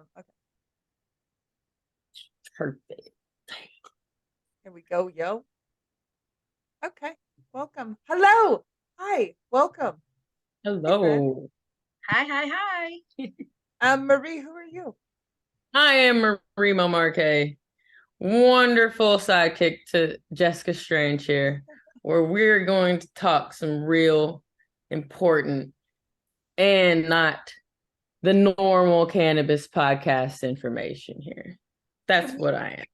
Okay, Perfect. here we go, yo. Okay, welcome. Hello. Hi, welcome. Hey, friend. Hello. Hi, hi, hi. Marie, who are you? I am Marie Marque, wonderful sidekick to Jessica Strange here, where we're going to talk some real important and not the normal cannabis podcast information here. That's Can we what I am.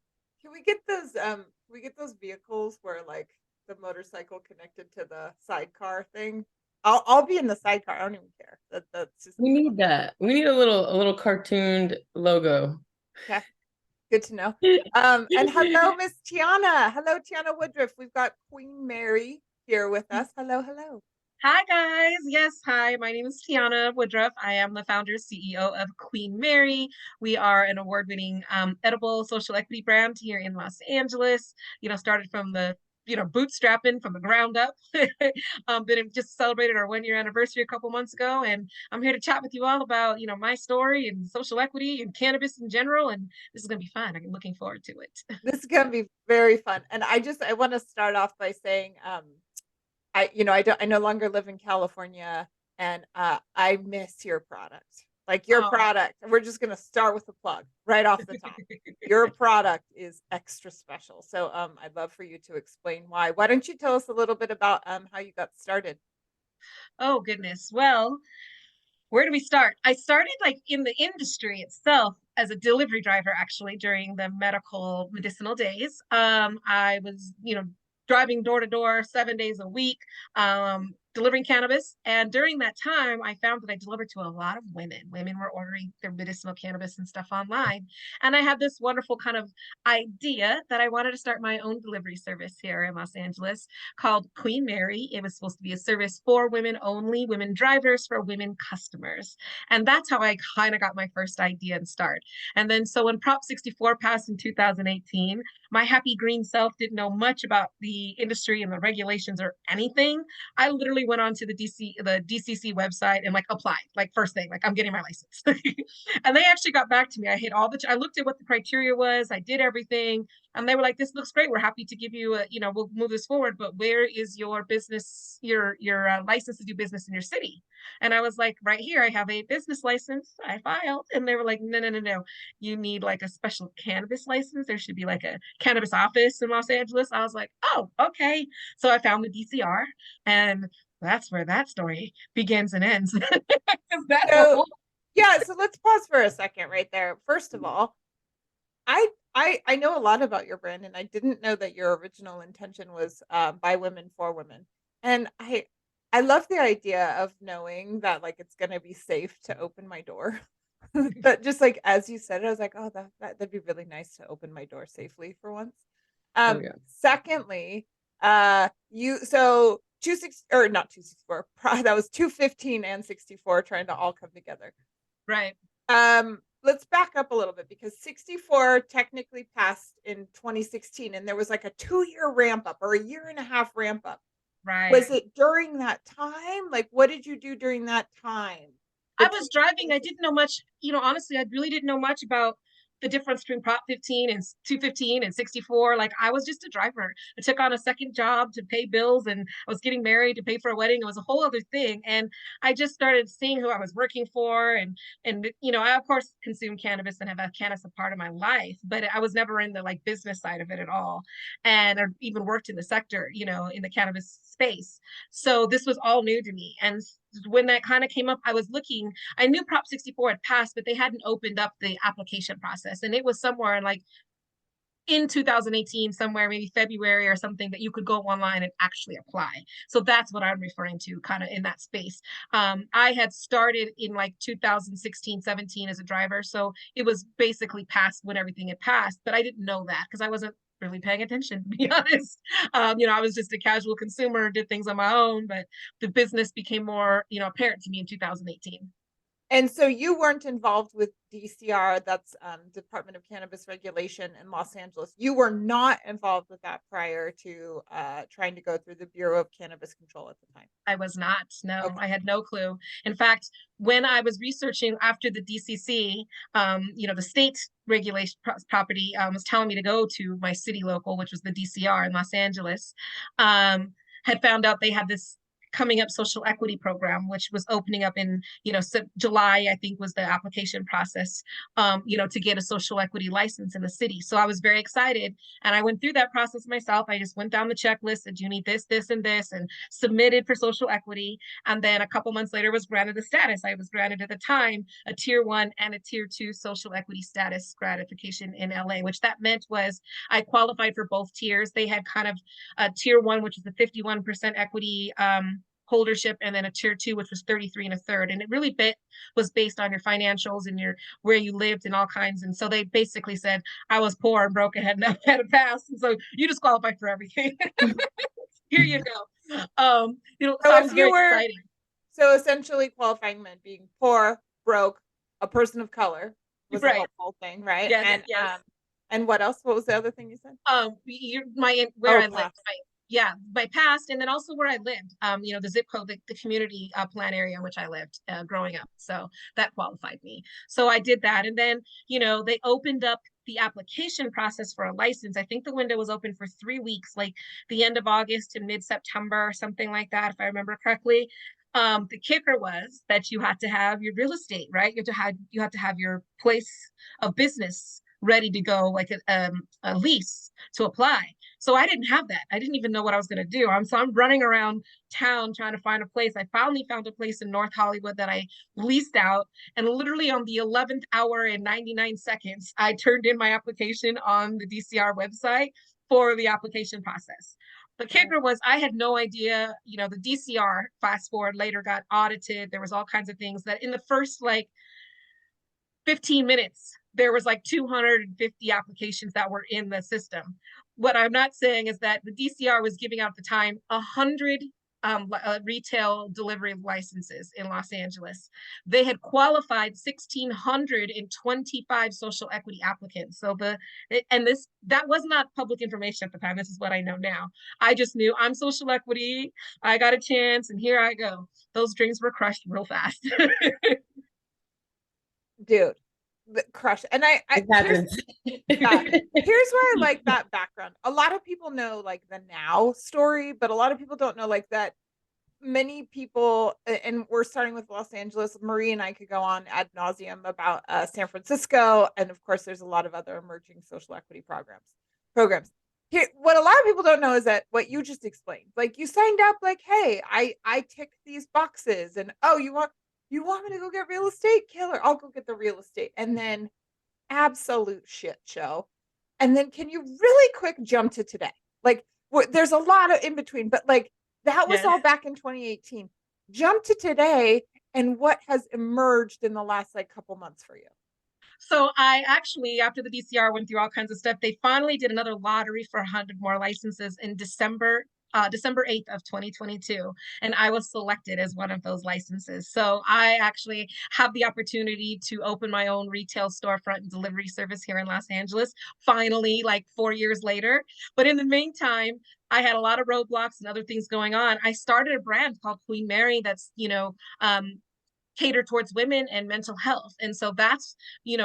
can we get those can we get those vehicles where like the motorcycle connected to the sidecar thing? I'll be in the sidecar. I don't even care. That's just We need that. We need a little cartooned logo. okay. Good to know. And hello, Miss Tiana. Hello, Tiana Woodruff. We've got Queen Mary here with us. Hello, hello. Hi, guys. Yes, hi. My name is Tiana Woodruff. I am the founder CEO of Queen Mary. We are an award-winning edible social equity brand here in Los Angeles. Started from the bootstrapping from the ground up. Then just celebrated our 1 year anniversary a couple months ago, and I'm here to chat with you all about my story and social equity and cannabis in general. And this is gonna be fun. I'm looking forward to it. This is gonna be very fun. And I want to start off by saying I no longer live in California, and I miss your product. Like your Oh. product. We're just gonna start with a plug right off the top. Your product is extra special. So I'd love for you to explain why. Why don't you tell us a little bit about how you got started? Oh goodness. Well, where do we start? I started like in the industry itself as a delivery driver, actually, during the medicinal days. I was, driving door to door 7 days a week, delivering cannabis. And during that time, I found that I delivered to a lot of women. Women were ordering their medicinal cannabis and stuff online. And I had this wonderful kind of idea that I wanted to start my own delivery service here in Los Angeles called Queen Mary. It was supposed to be a service for women only, women drivers for women customers. And that's how I kind of got my first idea and start. And then so when Prop 64 passed in 2018, my happy green self didn't know much about the industry and the regulations or anything. I literally went on to the DCC website and like applied, like first thing, like I'm getting my license. And they actually got back to me. I hit I looked at what the criteria was. I did everything. And they were like, this looks great. We're happy to give you we'll move this forward, but where is your business, your license to do business in your city? And I was like, right here, I have a business license. I filed. And they were like, no, no, no, no. You need like a special cannabis license. There should be like a cannabis office in Los Angeles. I was like, oh, okay. So I found the DCR, and that's where that story begins and ends. That So whole yeah, so let's pause for a second right there. First of all, I know a lot about your brand, and I didn't know that your original intention was by women for women. And I love the idea of knowing that like it's gonna be safe to open my door. But just like as you said it, I was like, oh, that'd be really nice to open my door safely for once. Oh yeah. Secondly, you two six or not 264. That was 215 and 64 trying to all come together. right. Let's back up a little bit because 64 technically passed in 2016, and there was like a 2 year ramp up or a year and a half ramp up. Right. Was it during that time? Like, what did you do during that time? I was Between driving. I didn't know much, honestly, I really didn't know much about the difference between Prop 15 and 215 and 64. Like I was just a driver. I took on a second job to pay bills, and I was getting married to pay for a wedding. It was a whole other thing. And I just started seeing who I was working for. And I of course consume cannabis and have had cannabis a part of my life, but I was never in the like business side of it at all. And I even worked in the sector, in the cannabis space. So this was all new to me. And when that kind of came up, I knew Prop 64 had passed, but they hadn't opened up the application process. And it was somewhere like in 2018, somewhere maybe February or something, that you could go online and actually apply. So that's what I'm referring to, kind of in that space. I had started in like 2016, 17 as a driver. So it was basically past when everything had passed, but I didn't know that because I wasn't really paying attention, to be honest. I was just a casual consumer, did things on my own, but the business became more, apparent to me in 2018. And so you weren't involved with DCR, that's Department of Cannabis Regulation in Los Angeles. You were not involved with that prior to trying to go through the Bureau of Cannabis Control at the time. I was not. No, Okay. I had no clue. In fact, when I was researching after the DCC, the state regulation property was telling me to go to my city local, which was the DCR in Los Angeles, had found out they had this coming up social equity program, which was opening up in, July, I think was the application process, to get a social equity license in the city. So I was very excited. And I went through that process myself. I just went down the checklist, said, you need this, this, and this, and submitted for social equity. And then a couple months later was granted the status. I was granted at the time a tier 1 and a tier 2 social equity status gratification in LA, which that meant was I qualified for both tiers. They had kind of a tier 1, which is the 51% equity holdership, and then a tier 2, which was 33 and a third. And it really was based on your financials and your where you lived and all kinds. And so they basically said I was poor and broke and had a pass, and so you just qualified for everything. Here you go. So I was very excited. So essentially qualifying meant being poor, broke, a person of color was right. a whole thing, right? Yes, and yes. And what else? What was the other thing you said? Where I lived. My past, and then also where I lived, the zip code, the community plan area in which I lived growing up. So that qualified me. So I did that. And then, they opened up the application process for a license. I think the window was open for 3 weeks, like the end of August to mid-September, something like that, if I remember correctly. The kicker was that you had to have your real estate, right? You had to have your place of business ready to go, like a lease to apply. So I didn't have that. I didn't even know what I was going to do. So I'm running around town trying to find a place. I finally found a place in North Hollywood that I leased out. And literally on the 11th hour and 99 seconds, I turned in my application on the DCR website for the application process. The kicker was I had no idea, the DCR, fast forward, later got audited. There was all kinds of things that in the first 15 minutes, there was 250 applications that were in the system. What I'm not saying is that the DCR was giving out at the time 100 retail delivery licenses in Los Angeles. They had qualified 1,625 social equity applicants. So that was not public information at the time. This is what I know now. I just knew I'm social equity. I got a chance, and here I go. Those dreams were crushed real fast. Dude, crush. And here's where I like that background. A lot of people know the now story, but a lot of people don't know that many people, and we're starting with Los Angeles. Marie and I could go on ad nauseum about San Francisco, and of course there's a lot of other emerging social equity programs. Here, what a lot of people don't know is that what you just explained, you signed up hey, I ticked these boxes, and you want me to go get real estate? Killer, I'll go get the real estate. And then absolute shit show. And then can you really quick jump to today? There's a lot of in between, but that was all back in 2018. Jump to today and what has emerged in the last couple months for you. So I actually, after the DCR went through all kinds of stuff, they finally did another lottery for 100 more licenses in December 8th of 2022. And I was selected as one of those licenses. So I actually have the opportunity to open my own retail storefront and delivery service here in Los Angeles, finally, 4 years later. But in the meantime, I had a lot of roadblocks and other things going on. I started a brand called Queen Mary that's, catered towards women and mental health. And so that's,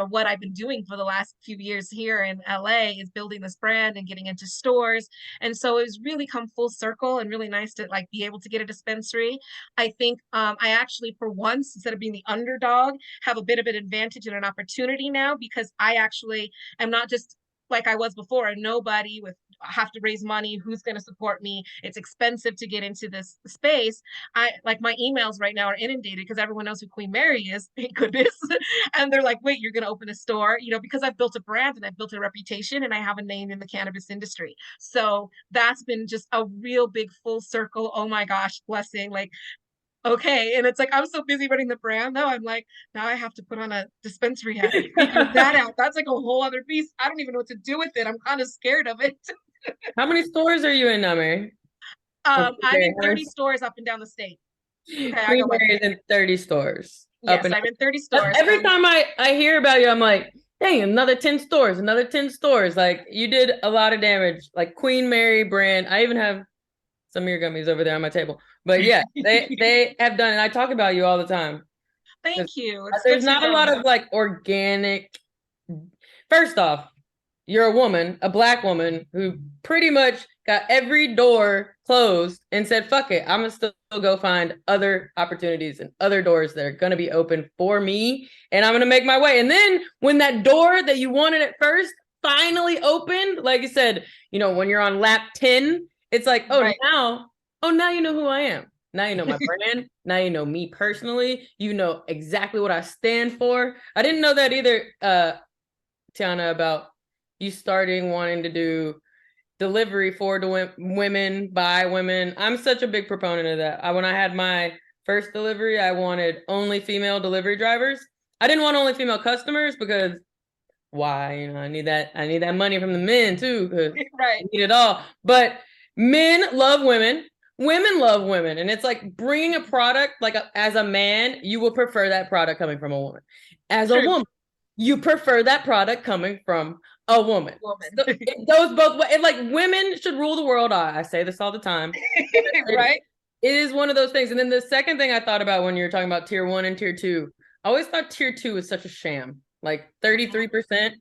what I've been doing for the last few years here in LA is building this brand and getting into stores. And so it's really come full circle and really nice to be able to get a dispensary. I think I actually, for once, instead of being the underdog, have a bit of an advantage and an opportunity now because I actually am not just like I was before, and nobody with have to raise money. Who's going to support me? It's expensive to get into this space. My emails right now are inundated because everyone knows who Queen Mary is, thank goodness. And they're like, wait, you're going to open a store, because I've built a brand and I've built a reputation and I have a name in the cannabis industry. So that's been just a real big full circle. Oh my gosh, blessing. Okay. And it's I'm so busy running the brand though. I'm now I have to put on a dispensary hat, figure that out. That's a whole other piece. I don't even know what to do with it. I'm kind of scared of it. How many stores are you in now, Mary? I'm in 30 stores up and down the state. Okay, Queen Mary is in 30 stores. up Yes, and I'm in 30 stores. every time I hear about you, I'm like, dang, another 10 stores, another 10 stores. Like you did a lot of damage. Like Queen Mary brand. I even have some of your gummies over there on my table. But yeah, they have done, and I talk about you all the time. Thank you. It's good There's to not a know. lot of like organic. First off, you're a woman, a Black woman who pretty much got every door closed and said, fuck it, I'm gonna still go find other opportunities and other doors that are gonna be open for me, and I'm gonna make my way. And then when that door that you wanted at first finally opened, like you said, you know, when you're on lap 10, it's like, oh, Right. now you know who I am. Now you know my brand. Now you know me personally. You know exactly what I stand for. I didn't know that either, Tiana, about you starting wanting to do delivery for women, by women. I'm such a big proponent of that. When I had my first delivery, I wanted only female delivery drivers. I didn't want only female customers because why? You know, I need that money from the men too, because Right. I need it all. But men love women. Women love women. And it's like bringing a product, like as a man, you will prefer that product coming from a woman. As a True. woman, you prefer that product coming from a woman. Woman. So it goes both ways. Like women should rule the world. I say this all the time. Right. It is one of those things. And then the second thing I thought about when you were talking about tier 1 and tier 2, I always thought tier 2 was such a sham. Like 33%.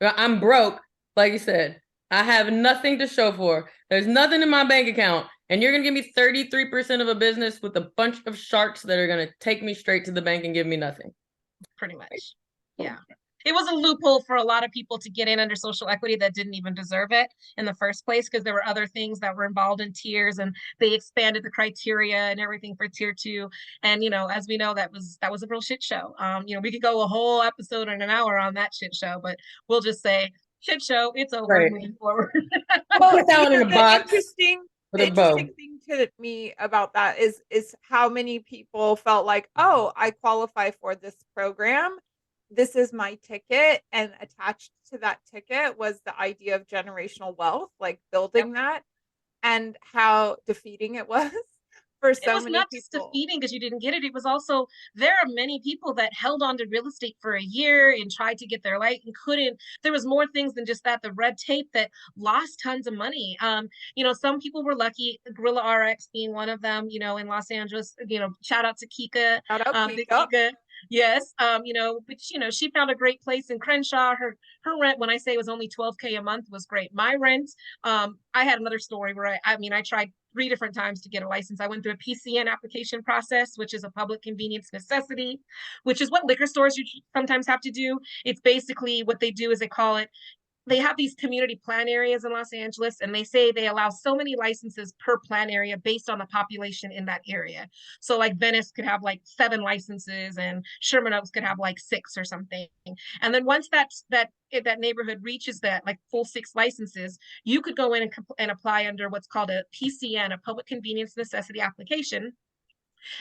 I'm broke, like you said. I have nothing to show for. There's nothing in my bank account. And you're going to give me 33% of a business with a bunch of sharks that are going to take me straight to the bank and give me nothing. Pretty much. Yeah. It was a loophole for a lot of people to get in under social equity that didn't even deserve it in the first place, because there were other things that were involved in tiers, and they expanded the criteria and everything for tier 2. And you know, as we know, that was a real shit show. You know, we could go a whole episode and an hour on that shit show, but we'll just say shit show, it's over, Right. moving forward. Well, Put that one in a box with a bow. interesting thing to me about that is how many people felt like, oh, I qualify for this program. This is my ticket, and attached to that ticket was the idea of generational wealth, like building that, and how defeating it was for It so was many not just people. defeating because you didn't get it. It was also, there are many people that held on to real estate for a year and tried to get their light and couldn't. There was more things than just that. The red tape that lost tons of money. You know, some people were lucky. Gorilla RX being one of them. You know, in Los Angeles. You know, shout out to Kika, Shout out Big Kika. Kika. Yes. You know, but you know, she found a great place in Crenshaw. Her rent, when I say it was only $12K a month, was great. My rent, I had another story where I mean, I tried 3 different times to get a license. I went through a PCN application process, which is a public convenience necessity, which is what liquor stores you sometimes have to do. It's basically what they do is they call it, they have these community plan areas in Los Angeles, and they say they allow so many licenses per plan area based on the population in that area. So like Venice could have like 7 licenses, and Sherman Oaks could have like 6 or something. And then once that neighborhood reaches that like full 6 licenses, you could go in and apply under what's called a PCN, a public convenience necessity application,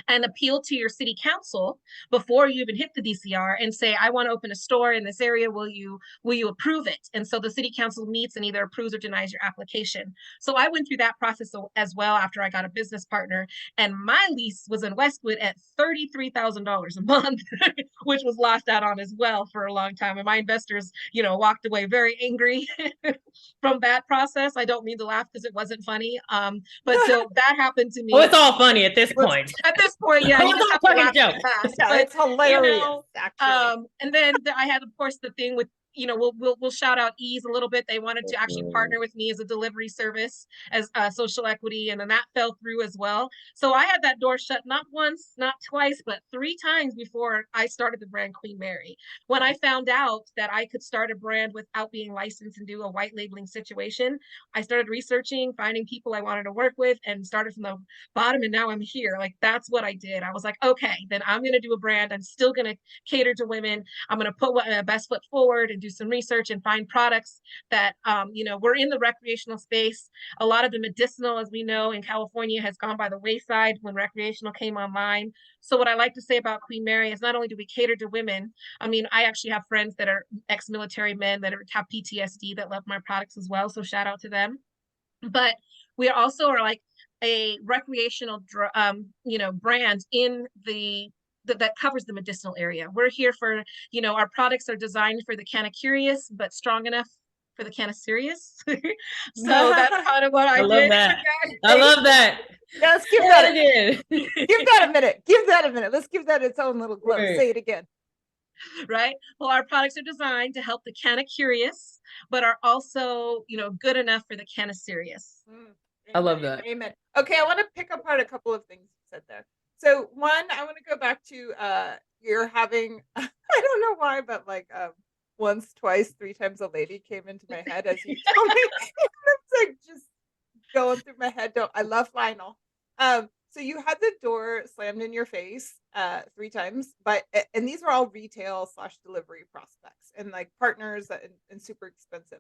and appeal to your city council before you even hit the DCR and say, I want to open a store in this area. Will you approve it? And so the city council meets and either approves or denies your application. So I went through that process as well after I got a business partner, and my lease was in Westwood at $33,000 a month, which was lost out on as well for a long time. And my investors, you know, walked away very angry from that process. I don't mean to laugh because it wasn't funny. But so that happened to me. Oh, it's all funny at this point. At this point, yeah, you just have to laugh at the past. Yeah, but it's hilarious, you know, actually. and then I had, of course, the thing with, you know, we'll shout out Ease a little bit. They wanted to actually partner with me as a delivery service as social equity, and then that fell through as well. So I had that door shut not once, not twice, but 3 times before I started the brand Queen Mary. When I found out that I could start a brand without being licensed and do a white labeling situation, I started researching, finding people I wanted to work with, and started from the bottom, and now I'm here. Like, that's what I did. I was like, okay, then I'm going to do a brand. I'm still going to cater to women. I'm going to put my best foot forward and do some research and find products that, you know, we're in the recreational space. A lot of the medicinal, as we know, in California has gone by the wayside when recreational came online. So what I like to say about Queen Mary is not only do we cater to women, I mean, I actually have friends that are ex-military men that have PTSD that love my products as well. So shout out to them. But we also are like a recreational, you know, brand in the that covers the medicinal area. We're here for, you know, our products are designed for the kind of curious, but strong enough for the kind of serious. So that's kind of what I love did. that. I love that. Yeah, let's give Say that it again. give that a minute. Give that a minute. Let's give that its own little glow. Right. Say it again. Right? Well, our products are designed to help the kind of curious, but are also, you know, good enough for the kind of serious. I love that. Amen. Okay, I want to pick apart a couple of things you said there. So one, I want to go back to you're having I don't know why, but like once, twice, three times a lady came into my head as you told me. It's like just going through my head. Don't I love Lionel. So you had the door slammed in your face three times, but and these were all retail / delivery prospects and like partners and super expensive.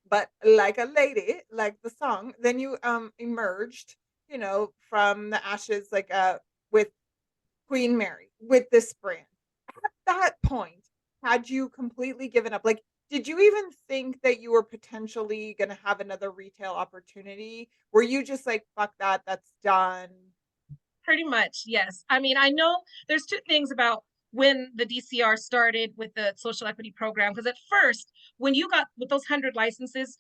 But like a lady, like the song, then you emerged, you know, from the ashes like with Queen Mary with this brand. At that point, had you completely given up? Like, did you even think that you were potentially going to have another retail opportunity? Were you just like, fuck that, that's done? Pretty much, yes. I mean, I know there's two things about when the DCR started with the social equity program, because at first, when you got with those 100 licenses,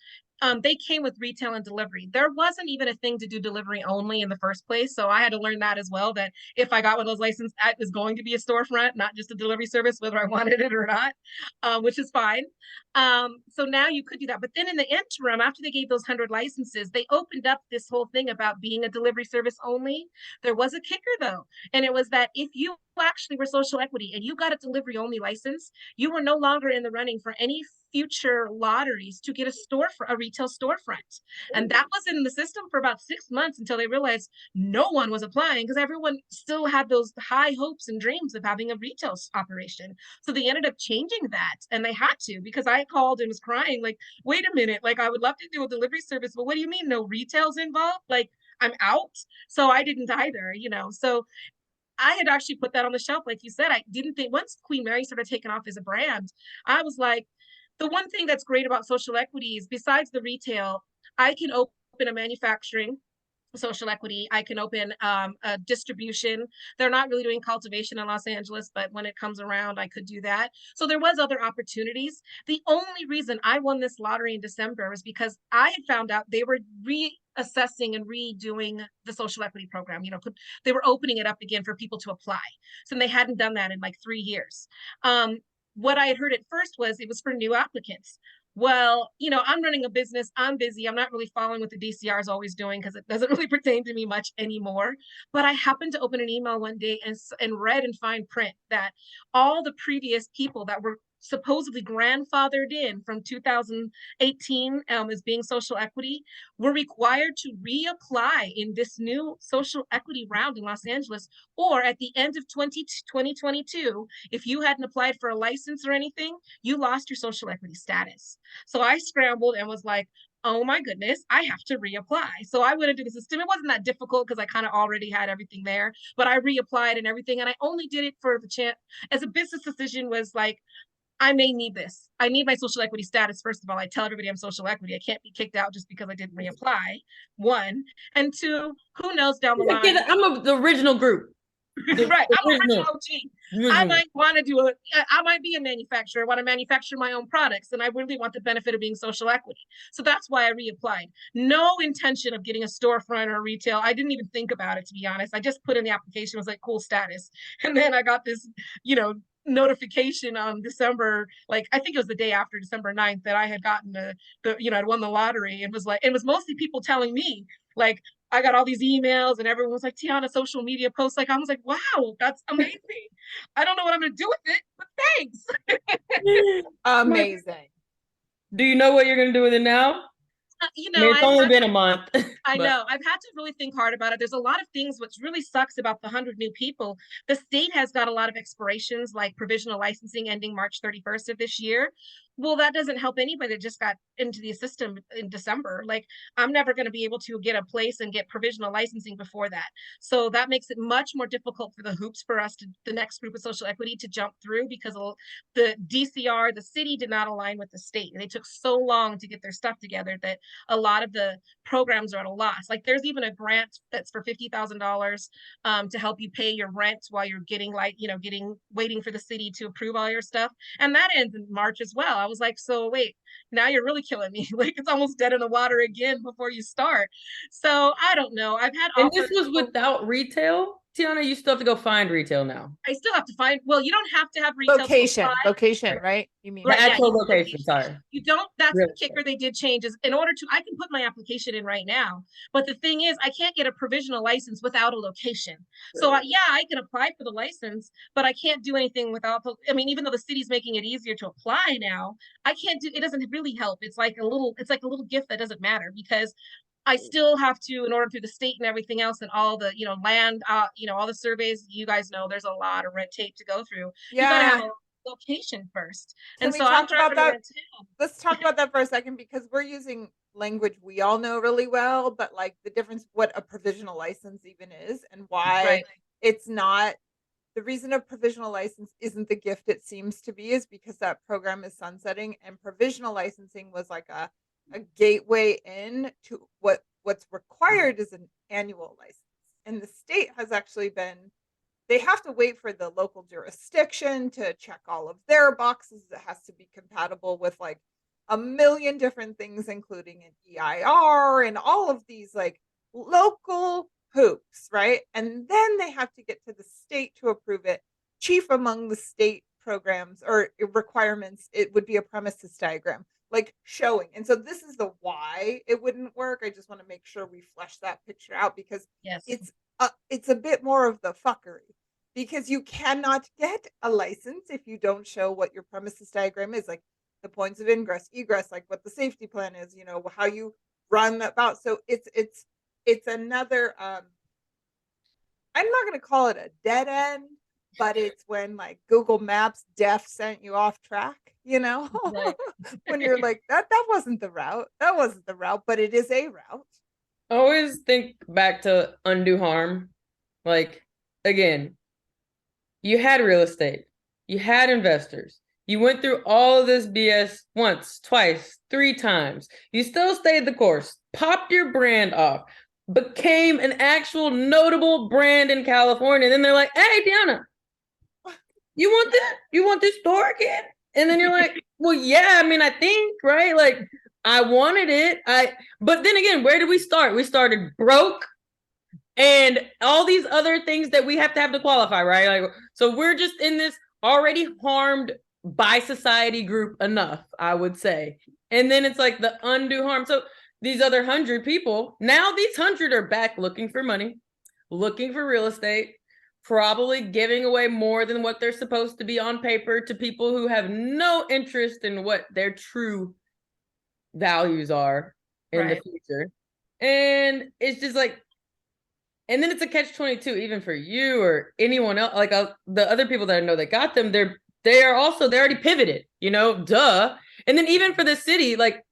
they came with retail and delivery. There wasn't even a thing to do delivery only in the first place. So I had to learn that as well, that if I got one of those licenses, it was going to be a storefront, not just a delivery service, whether I wanted it or not, which is fine. So now you could do that. But then in the interim, after they gave those 100 licenses, they opened up this whole thing about being a delivery service only. There was a kicker though, and it was that if you actually were social equity and you got a delivery only license, you were no longer in the running for any future lotteries to get a retail storefront. And that was in the system for about 6 months until they realized no one was applying because everyone still had those high hopes and dreams of having a retail operation. So they ended up changing that, and they had to, because I called and was crying like, wait a minute, like I would love to do a delivery service, but what do you mean no retail's involved? Like I'm out. So I didn't either, you know. So I had actually put that on the shelf. Like you said, I didn't think once Queen Mary started taking off as a brand, I was like, the one thing that's great about social equity is besides the retail, I can open a manufacturing social equity. I can open a distribution. They're not really doing cultivation in Los Angeles, but when it comes around, I could do that. So there was other opportunities. The only reason I won this lottery in December was because I had found out they were reassessing and redoing the social equity program. You know, they were opening it up again for people to apply. So they hadn't done that in like 3 years. What I had heard at first was it was for new applicants. Well, you know, I'm running a business. I'm busy. I'm not really following what the DCR is always doing because it doesn't really pertain to me much anymore. But I happened to open an email one day and read in fine print that all the previous people that were supposedly grandfathered in from 2018 as being social equity were required to reapply in this new social equity round in Los Angeles, or at the end of 2022, if you hadn't applied for a license or anything, you lost your social equity status. So I scrambled and was like, oh my goodness, I have to reapply. So I went into the system. It wasn't that difficult because I kind of already had everything there, but I reapplied and everything. And I only did it for the chance as a business decision was like, I may need this. I need my social equity status. First of all, I tell everybody I'm social equity. I can't be kicked out just because I didn't reapply. One. And two, who knows down the line. I'm the original group. Right. I'm a original OG. I might want to I might be a manufacturer, want to manufacture my own products, and I really want the benefit of being social equity. So that's why I reapplied. No intention of getting a storefront or retail. I didn't even think about it, to be honest. I just put in the application, was like, cool status. And then I got this, you know, notification on December, like I think it was the day after December 9th that I had gotten the you know, I'd won the lottery, and was like, it was mostly people telling me like, I got all these emails and everyone was like, Tiana, social media posts. Like, I was like, wow, that's amazing. I don't know what I'm going to do with it, but thanks. Amazing. Do you know what you're going to do with it now? You know, I mean, it's only been a month. I know. I've had to really think hard about it. There's a lot of things. What really sucks about the 100 new people, the state has got a lot of expirations, like provisional licensing ending March 31st of this year. Well, that doesn't help anybody that just got into the system in December. Like, I'm never going to be able to get a place and get provisional licensing before that. So that makes it much more difficult for the hoops for us to, the next group of social equity, to jump through, because the DCR, the city, did not align with the state. They took so long to get their stuff together that a lot of the programs are at a loss. Like, there's even a grant that's for $50,000 to help you pay your rent while you're getting, like, waiting for the city to approve all your stuff, and that ends in March as well. I was like, so wait, now you're really killing me. Like, it's almost dead in the water again before you start. So I don't know. I've had And offers. this was without retail. Tiana, you still have to go find retail now. I still have to find. Well, you don't have to have retail to apply. Location, Right. right? You mean The Right? Yeah, actual you location, sorry. You don't. That's Real the kicker. They did change is, in order to, I can put my application in right now, but the thing is, I can't get a provisional license without a location. So yeah, I can apply for the license, but I can't do anything without the. I mean, even though the city's making it easier to apply now, I can't do. It doesn't really help. It's like a little. It's like a little gift that doesn't matter, because I still have to, in order through the state and everything else, and all the, land, all the surveys, you guys know there's a lot of red tape to go through. You got to have Yeah. a location first. Can And we so I'm talk about driving that? around town. Let's talk about that for a second, because we're using language we all know really well, but like the difference, what a provisional license even is, and why Right. it's not. The reason a provisional license isn't the gift it seems to be is because that program is sunsetting, and provisional licensing was like a gateway in to what's required is an annual license. And the state has actually been, they have to wait for the local jurisdiction to check all of their boxes. It has to be compatible with like a million different things, including an EIR and all of these like local hoops, right? And then they have to get to the state to approve it. Chief among the state programs or requirements, it would be a premises diagram, like showing. And so this is the why it wouldn't work. I just want to make sure we flesh that picture out, because Yes. it's a bit more of the fuckery, because you cannot get a license if you don't show what your premises diagram is, like the points of ingress, egress, like what the safety plan is, how you run that about. So it's another I'm not going to call it a dead end, but it's when like Google Maps def sent you off track, Right. when you're like that wasn't the route. That wasn't the route, but it is a route. I always think back to undue harm. Like, again, you had real estate, you had investors, you went through all of this BS once, twice, 3 times. You still stayed the course, popped your brand off, became an actual notable brand in California. And then they're like, hey, Tiana, you want that? You want this store again? And then you're like, well, yeah, I mean, I think, right? Like, I wanted it. But then again, where did we start? We started broke and all these other things that we have to qualify, right? Like, so we're just in this already harmed by society group enough, I would say. And then it's like the undue harm. So these other 100 people, now these 100 are back looking for money, looking for real estate, probably giving away more than what they're supposed to be on paper to people who have no interest in what their true values are in the future. And it's just like, and then it's a catch-22 even for you or anyone else. Like the other people that I know that got them, they're already pivoted, duh. And then even for the city, like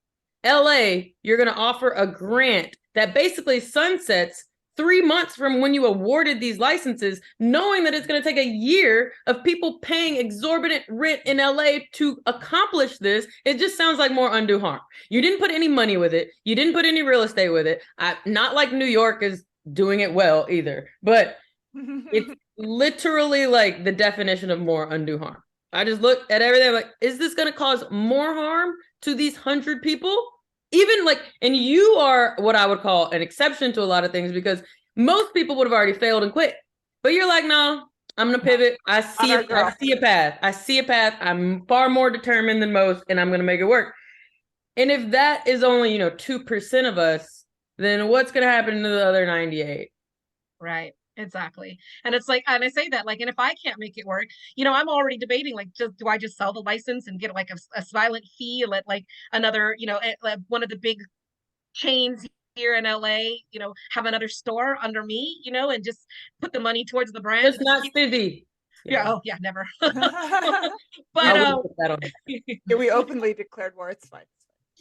LA, you're going to offer a grant that basically sunsets 3 months from when you awarded these licenses, knowing that it's going to take a year of people paying exorbitant rent in LA to accomplish this. It just sounds like more undue harm. You didn't put any money with it. You didn't put any real estate with it. Not like New York is doing it well either, but it's literally like the definition of more undue harm. I just look at everything like, is this going to cause more harm to these 100 people? Even like, and you are what I would call an exception to a lot of things, because most people would have already failed and quit. But you're like, no, I'm going to pivot. I see a path. I see a path. I'm far more determined than most, and I'm going to make it work. And if that is only, 2% of us, then what's going to happen to the other 98? Right. Exactly. And it's like, and I say that, like, and if I can't make it work, I'm already debating, like, do I just sell the license and get like a silent fee and let like another, one of the big chains here in LA, have another store under me, and just put the money towards the brand. It's not Stizzy. Yeah. Yeah. Oh, yeah, never. I But wouldn't put that on. Yeah, we openly declared war. It's fine.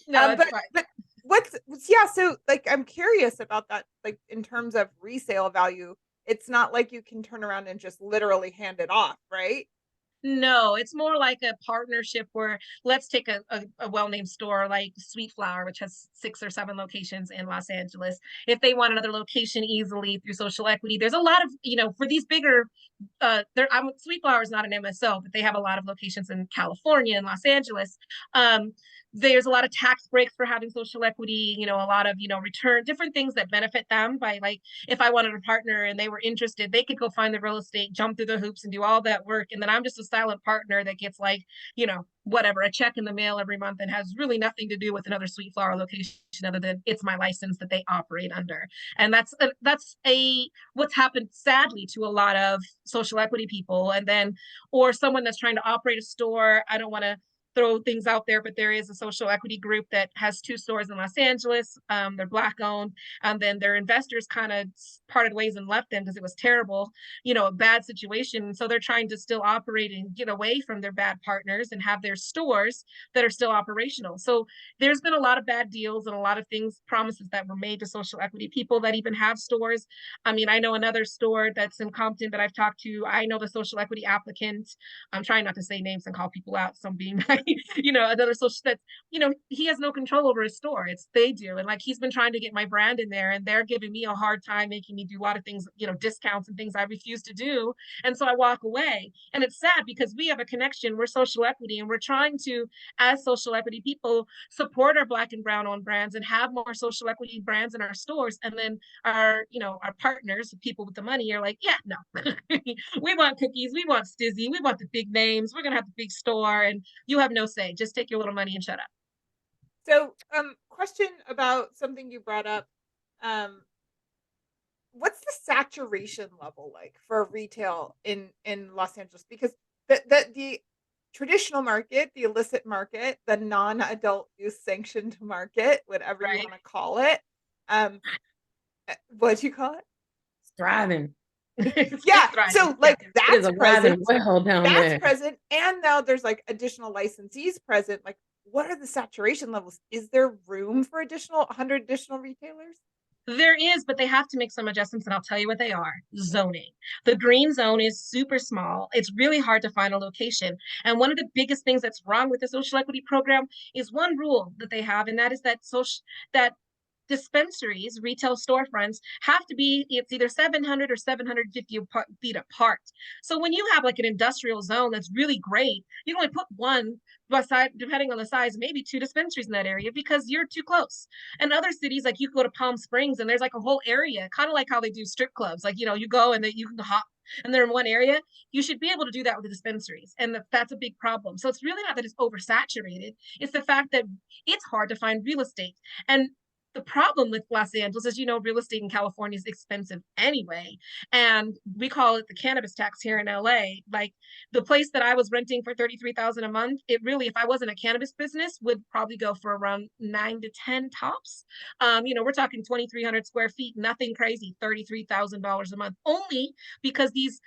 no, it's fine. But what's yeah, so like I'm curious about that, like in terms of resale value, it's not like you can turn around and just literally hand it off, right? No, it's more like a partnership where let's take a well-named store like Sweet Flower, which has 6 or 7 locations in Los Angeles. If they want another location easily through social equity, there's a lot of, for these bigger, Sweet Flower is not an MSO, but they have a lot of locations in California and Los Angeles. Um, there's a lot of tax breaks for having social equity, a lot of, return, different things that benefit them by like, if I wanted a partner and they were interested, they could go find the real estate, jump through the hoops and do all that work. And then I'm just a silent partner that gets like, whatever, a check in the mail every month and has really nothing to do with another Sweet Flower location other than it's my license that they operate under. And that's what's happened sadly to a lot of social equity people. And then, or someone that's trying to operate a store. I don't want to throw things out there, but there is a social equity group that has 2 stores in Los Angeles. They're Black owned, and then their investors kind of parted ways and left them because it was terrible, a bad situation. So they're trying to still operate and get away from their bad partners and have their stores that are still operational. So there's been a lot of bad deals and a lot of things, promises that were made to social equity people that even have stores. I mean, I know another store that's in Compton that I've talked to. I know the social equity applicant. I'm trying not to say names and call people out. So I'm being another social that's, he has no control over his store. It's they do. And like he's been trying to get my brand in there and they're giving me a hard time, making me do a lot of things, discounts and things I refuse to do. And so I walk away. And it's sad because we have a connection. We're social equity and we're trying to, as social equity people, support our Black and brown owned brands and have more social equity brands in our stores. And then our partners, the people with the money are like, yeah, no, we want cookies. We want Stizzy. We want the big names. We're going to have the big store. And you have no say. Just take your little money and shut up. So, question about something you brought up. What's the saturation level like for retail in Los Angeles? Because the traditional market, the illicit market, the non-adult use sanctioned market, whatever you Right. want to call it. What'd you call it? It's thriving. Yeah. So like It is that's alive and present. well down That's there. present. And now there's like additional licensees present. Like, what are the saturation levels? Is there room for 100 additional retailers? There is, but they have to make some adjustments, and I'll tell you what they are. Zoning. The green zone is super small. It's really hard to find a location. And one of the biggest things that's wrong with the social equity program is one rule that they have, and that is that dispensaries, retail storefronts have to be, it's either 700 or 750 feet apart. So when you have like an industrial zone that's really great, you can only put one beside, depending on the size, maybe 2 dispensaries in that area because you're too close. And other cities, like you go to Palm Springs and there's like a whole area, kind of like how they do strip clubs. Like, you go and then you can hop and they're in one area. You should be able to do that with the dispensaries. And that's a big problem. So it's really not that it's oversaturated. It's the fact that it's hard to find real estate. And the problem with Los Angeles is, real estate in California is expensive anyway. And we call it the cannabis tax here in LA. Like the place that I was renting for $33,000 a month, it really, if I wasn't a cannabis business, would probably go for around 9 to 10 tops. We're talking 2,300 square feet, nothing crazy, $33,000 a month, only because these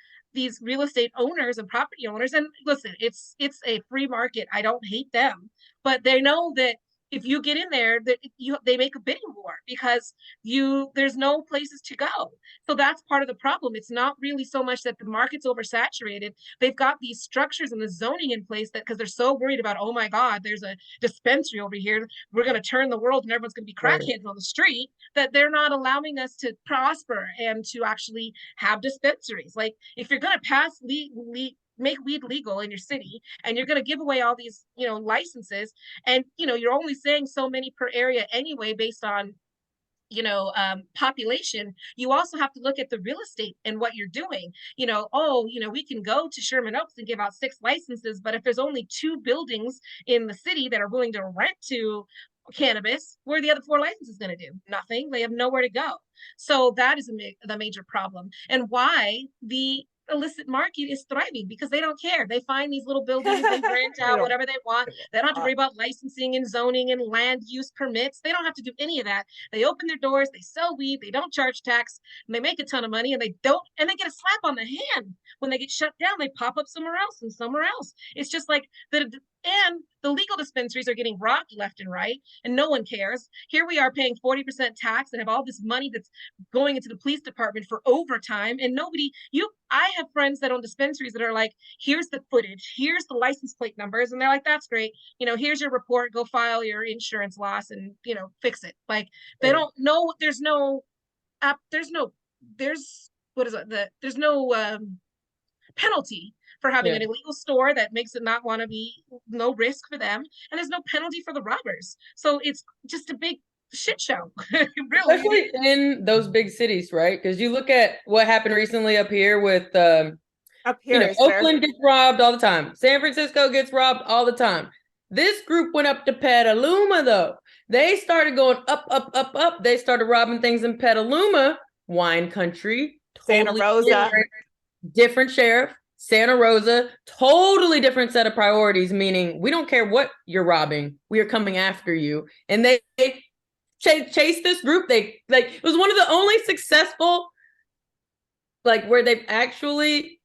real estate owners and property owners, and listen, it's a free market. I don't hate them, but they know that if you get in there, that they make a bidding war because there's no places to go. So that's part of the problem. It's not really so much that the market's oversaturated. They've got these structures and the zoning in place that because they're so worried about, oh my God, there's a dispensary over here. We're going to turn the world and everyone's going to be crackheads on the street, that they're not allowing us to prosper and to actually have dispensaries. Like if you're going to pass make weed legal in your city and you're going to give away all these licenses and you're only saying so many per area anyway based on population, you also have to look at the real estate and what you're doing. We can go to Sherman Oaks and give out 6 licenses, but if there's only 2 buildings in the city that are willing to rent to cannabis, where are the other 4 licenses going to do? Nothing. They have nowhere to go. So that is the major problem, and why the illicit market is thriving because they don't care. They find these little buildings, they rent out whatever they want. They don't have to worry about licensing and zoning and land use permits. They don't have to do any of that. They open their doors, they sell weed, they don't charge tax, and they make a ton of money, and they get a slap on the hand when they get shut down. They pop up somewhere else and somewhere else. It's just like and the legal dispensaries are getting robbed left and right, and no one cares. Here we are paying 40% tax and have all this money that's going into the police department for overtime, and I have friends that own dispensaries that are like, here's the footage, here's the license plate numbers, and they're like, that's great, here's your report, go file your insurance loss and fix it. Like, they don't know. There's no penalty for having an illegal store that makes it not want to be, no risk for them, and there's no penalty for the robbers. So it's just a big shit show. Really. Especially in those big cities, right? Because you look at what happened recently up here with up here, Oakland gets robbed all the time. San Francisco gets robbed all the time. This group went up to Petaluma, though. They started going up, up, up, up. They started robbing things in Petaluma, wine country, Santa Rosa, different sheriff. Santa Rosa, totally different set of priorities, meaning we don't care what you're robbing, we are coming after you. And they chased this group. It was one of the only successful, where they've actually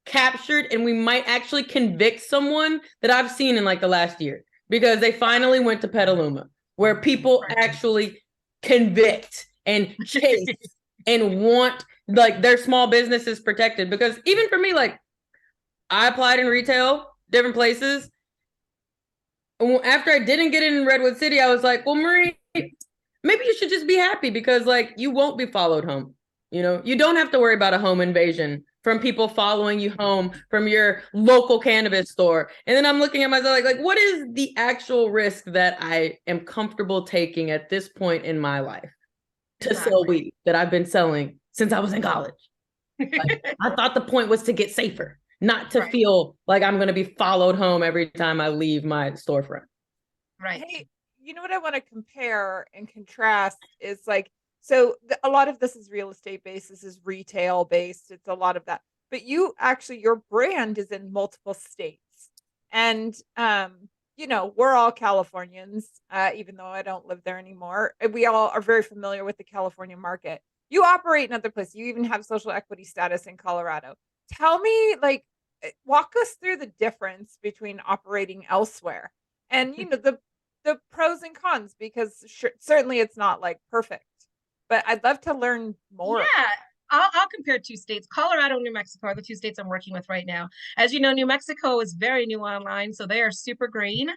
captured, and we might actually convict someone that I've seen in the last year, because they finally went to Petaluma, where people actually convict and chase and want their small businesses protected. Because even for me, I applied in retail, different places. After I didn't get it in Redwood City, I was like, well, Marie, maybe you should just be happy, because you won't be followed home. You don't have to worry about a home invasion from people following you home from your local cannabis store. And then I'm looking at myself what is the actual risk that I am comfortable taking at this point in my life to sell weed that I've been selling since I was in college? I thought the point was to get safer, not to feel like I'm going to be followed home every time I leave my storefront. Right. Hey, you know what I want to compare and contrast is so a lot of this is real estate based, this is retail based, it's a lot of that. But your brand is in multiple states. And we're all Californians, even though I don't live there anymore. We all are very familiar with the California market. You operate in other places. You even have social equity status in Colorado. Tell me, walk us through the difference between operating elsewhere and, the pros and cons, because certainly it's not perfect, but I'd love to learn more. Yeah. I'll compare two states. Colorado and New Mexico are the two states I'm working with right now. As you know, New Mexico is very new online, so they are super green.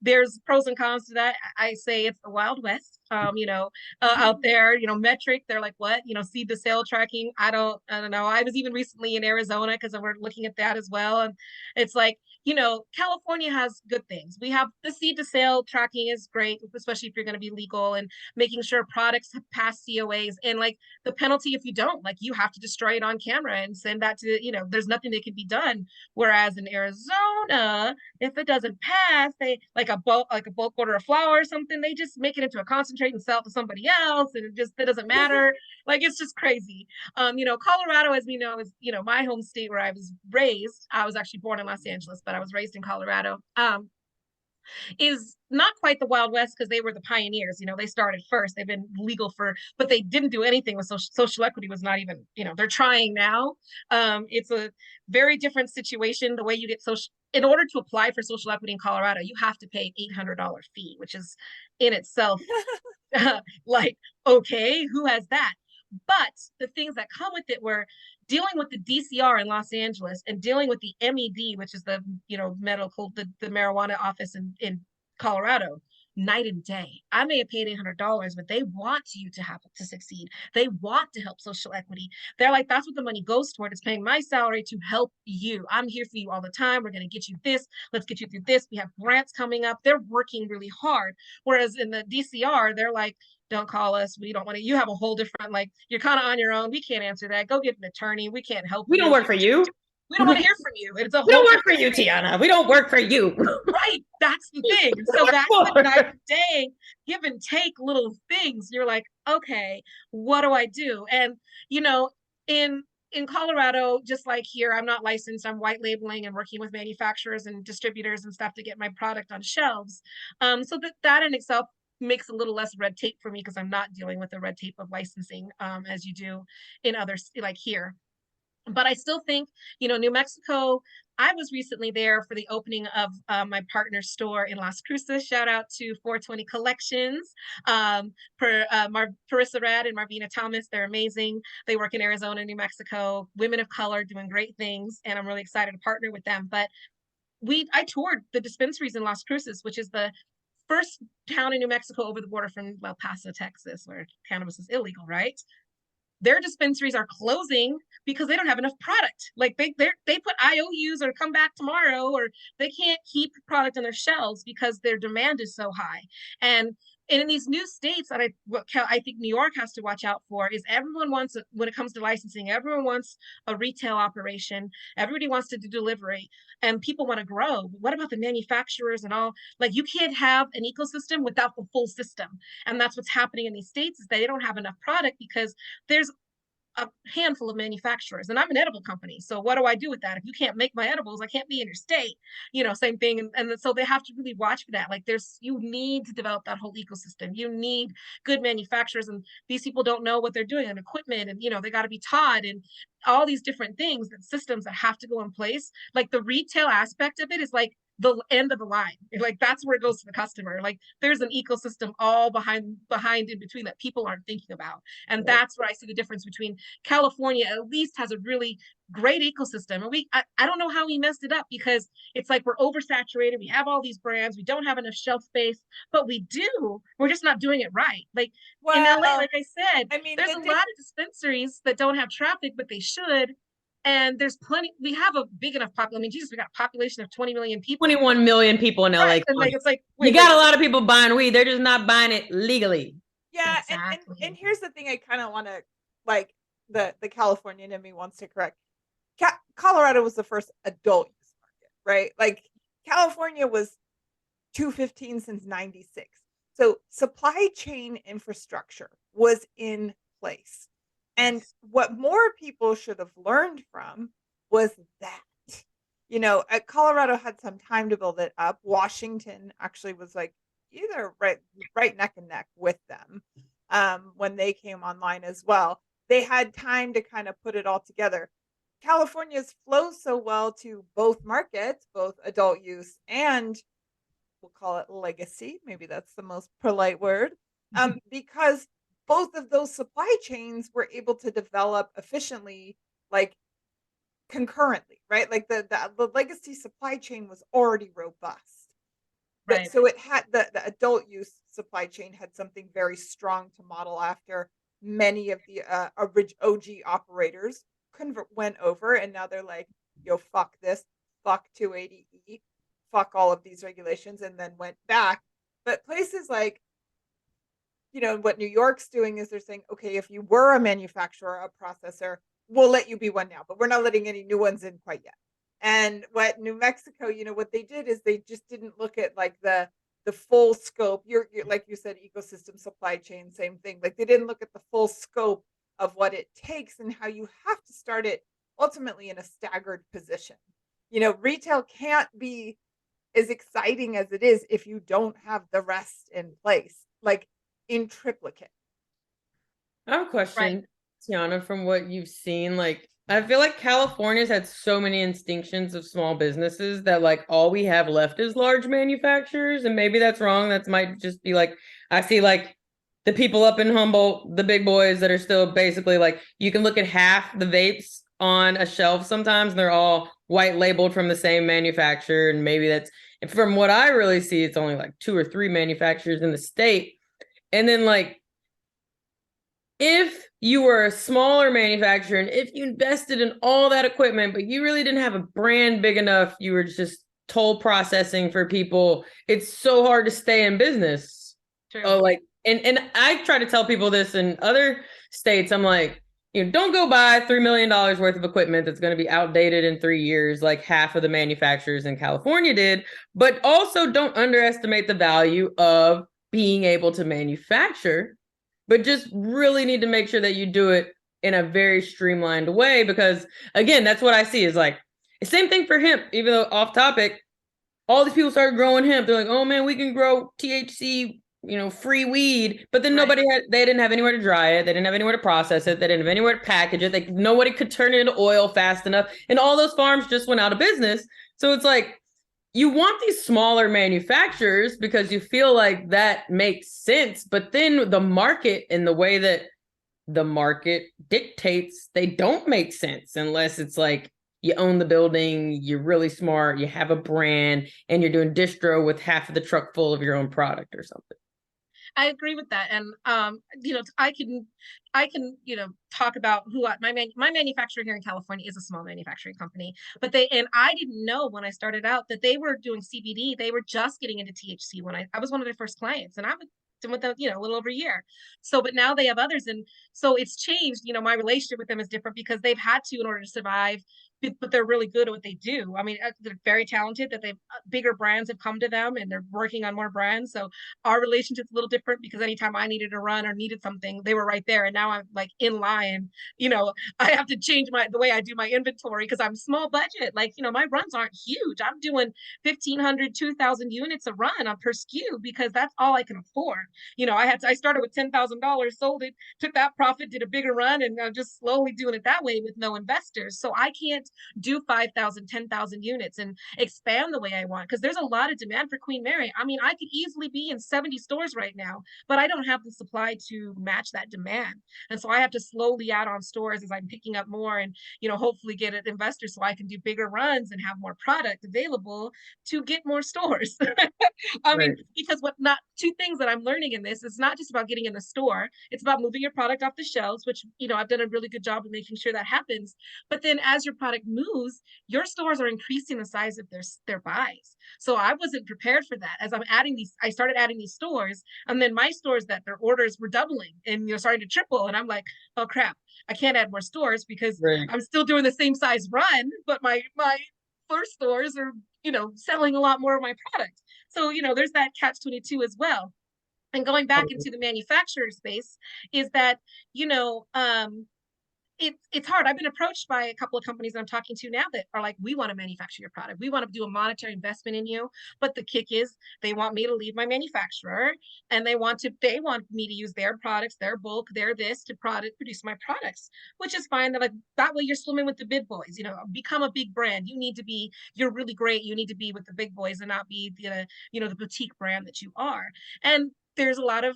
There's pros and cons to that. I say it's the Wild West. Out there, metric, they're like, what? Seed to sale tracking. I don't know. I was even recently in Arizona because we're looking at that as well. And it's California has good things. We have the seed to sale tracking is great, especially if you're going to be legal and making sure products pass COAs, and the penalty if you don't, you have to destroy it on camera and send that to, there's nothing that can be done. Whereas in Arizona, if it doesn't pass, they a bulk order of flour or something, they just make it into a concentrate and sell it to somebody else, and it doesn't matter. It's just crazy. Colorado, as we know, is my home state where I was raised. I was actually born in Los Angeles, but I was raised in Colorado. Is not quite the Wild West because they were the pioneers. They started first. They've been legal but they didn't do anything with social equity. Was not even, they're trying now. It's a very different situation. The way you get in order to apply for social equity in Colorado, you have to pay $800 fee, which is in itself okay, who has that? But the things that come with it were dealing with the DCR in Los Angeles and dealing with the MED, which is the the marijuana office in Colorado, night and day. I may have paid $800, but they want you to succeed. They want to help social equity. They're like, that's what the money goes toward. It's paying my salary to help you. I'm here for you all the time. We're going to get you this. Let's get you through this. We have grants coming up. They're working really hard. Whereas in the DCR, they're like, don't call us. We don't want to. You have a whole different, you're kind of on your own. We can't answer that. Go get an attorney. We can't help you. We don't work for you. We don't want to hear from you. It's a we don't work for you, Tiana. We don't work for you. Right. That's the thing. So that's the night and day, give and take little things. You're like, okay, what do I do? And, in in Colorado, just like here, I'm not licensed. I'm white labeling and working with manufacturers and distributors and stuff to get my product on shelves. So that in itself makes a little less red tape for me because I'm not dealing with the red tape of licensing as you do in others like here. But I still think, New Mexico, I was recently there for the opening of my partner's store in Las Cruces. Shout out to 420 Collections, Parissa Rad and Marvina Thomas. They're amazing. They work in Arizona, New Mexico, women of color doing great things. And I'm really excited to partner with them. But I toured the dispensaries in Las Cruces, which is the first town in New Mexico over the border from El Paso, Texas, where cannabis is illegal, right? Their dispensaries are closing because they don't have enough product. Like they put IOUs or come back tomorrow, or they can't keep product on their shelves because their demand is so high. And in these new states that I think New York has to watch out for is everyone wants, when it comes to licensing, everyone wants a retail operation. Everybody wants to do delivery and people want to grow. But what about the manufacturers and all? Like you can't have an ecosystem without the full system. And that's what's happening in these states is they don't have enough product because there's a handful of manufacturers and I'm an edible company. So what do I do with that? If you can't make my edibles, I can't be in your state, same thing. And so they have to really watch for that. Like you need to develop that whole ecosystem. You need good manufacturers and these people don't know what they're doing and equipment and, they got to be taught and all these different things and systems that have to go in place. Like the retail aspect of it is like the end of the line. Like that's where it goes to the customer. Like there's an ecosystem all behind in between that people aren't thinking about. And that's where I see the difference between California at least has a really great ecosystem. And I don't know how we messed it up because it's like we're oversaturated. We have all these brands. We don't have enough shelf space, but we do. We're just not doing it right. Like in LA, like I said, there's a lot of dispensaries that don't have traffic, but they should. And there's plenty, we have a big enough population. I mean, Jesus, we got a population of 20 million people. 21 million people in LA. Right. And like, it's like, you got a lot of people buying weed. They're just not buying it legally. Yeah. Exactly. And here's the thing I kind of want to like the Californian in me wants to correct. Colorado was the first adult use market, right? Like California was 215 since 96. So supply chain infrastructure was in place. And what more people should have learned from was that, Colorado had some time to build it up. Washington actually was like either right neck and neck with them when they came online as well. They had time to kind of put it all together. California's flows so well to both markets, both adult use and we'll call it legacy. Maybe that's the most polite word, because both of those supply chains were able to develop efficiently, like concurrently, right? Like the legacy supply chain was already robust. Right. So it had the adult use supply chain had something very strong to model after. Many of the OG operators went over and now they're like, yo, fuck this, fuck 280E, fuck all of these regulations, and then went back. But places like, what New York's doing is they're saying, okay, if you were a manufacturer, a processor, we'll let you be one now, but we're not letting any new ones in quite yet. And what New Mexico, what they did is they just didn't look at like the full scope. You're like you said, ecosystem, supply chain, same thing. Like they didn't look at the full scope of what it takes and how you have to start it ultimately in a staggered position. Retail can't be as exciting as it is if you don't have the rest in place, like in triplicate. I have a question, Tiana, from what you've seen. Like, I feel like California's had so many instinctions of small businesses that like all we have left is large manufacturers. And maybe that's wrong. That might just be like, I see like the people up in Humboldt, the big boys that are still basically like, you can look at half the vapes on a shelf sometimes and they're all white labeled from the same manufacturer. And maybe that's, and from what I really see, it's only like 2 or 3 manufacturers in the state. And then like, if you were a smaller manufacturer and if you invested in all that equipment, but you really didn't have a brand big enough, you were just toll processing for people, it's so hard to stay in business. True. Oh, like, and I try to tell people this in other states. I'm like, don't go buy $3 million worth of equipment that's going to be outdated in 3 years, like half of the manufacturers in California did. But also don't underestimate the value of being able to manufacture, but just really need to make sure that you do it in a very streamlined way, because again, that's what I see is like the same thing for hemp. Even though off topic, all these people started growing hemp. They're like, oh man, we can grow THC, free weed. But then Right. they didn't have anywhere to dry it. They didn't have anywhere to process it. They didn't have anywhere to package it. Nobody could turn it into oil fast enough. And all those farms just went out of business. So it's like, you want these smaller manufacturers because you feel like that makes sense. But then the market and the way that the market dictates, they don't make sense unless it's like you own the building, you're really smart, you have a brand, and you're doing distro with half of the truck full of your own product or something. I agree with that. And I can, talk about my manufacturer here in California is a small manufacturing company, but I didn't know when I started out that they were doing CBD. They were just getting into THC when I was one of their first clients, and I was with them, a little over a year. So, but now they have others. And so it's changed, my relationship with them is different because they've had to in order to survive, but they're really good at what they do. I mean, they're very talented that bigger brands have come to them and they're working on more brands. So our relationship's a little different because anytime I needed to run or needed something, they were right there. And now I'm like in line, I have to change the way I do my inventory because I'm small budget. Like, my runs aren't huge. I'm doing 1,500, 2,000 units a run on per SKU because that's all I can afford. I started with $10,000, sold it, took that profit, did a bigger run, and I'm just slowly doing it that way with no investors. So I can't do 5,000, 10,000 units and expand the way I want because there's a lot of demand for Queen Mary. I mean, I could easily be in 70 stores right now, but I don't have the supply to match that demand. And so I have to slowly add on stores as I'm picking up more and, hopefully get an investor so I can do bigger runs and have more product available to get more stores. I mean, because not two things that I'm learning in this is not just about getting in the store. It's about moving your product off the shelves, which, I've done a really good job of making sure that happens. But then as your product moves, your stores are increasing the size of their buys. So I wasn't prepared for that. As I started adding these stores, and then my stores that their orders were doubling and starting to triple. And I'm like, oh crap, I can't add more stores because I'm still doing the same size run, but my first stores are, selling a lot more of my product. So, there's that catch-22 as well. And going back into the manufacturer space is that, it's hard. I've been approached by a couple of companies that I'm talking to now that are like, we want to manufacture your product. We want to do a monetary investment in you. But the kick is they want me to leave my manufacturer and they want me to use their products, their bulk, their this to produce my products, which is fine. They're like, that way you're swimming with the big boys, become a big brand. You're really great. You need to be with the big boys and not be the boutique brand that you are. And there's a lot of,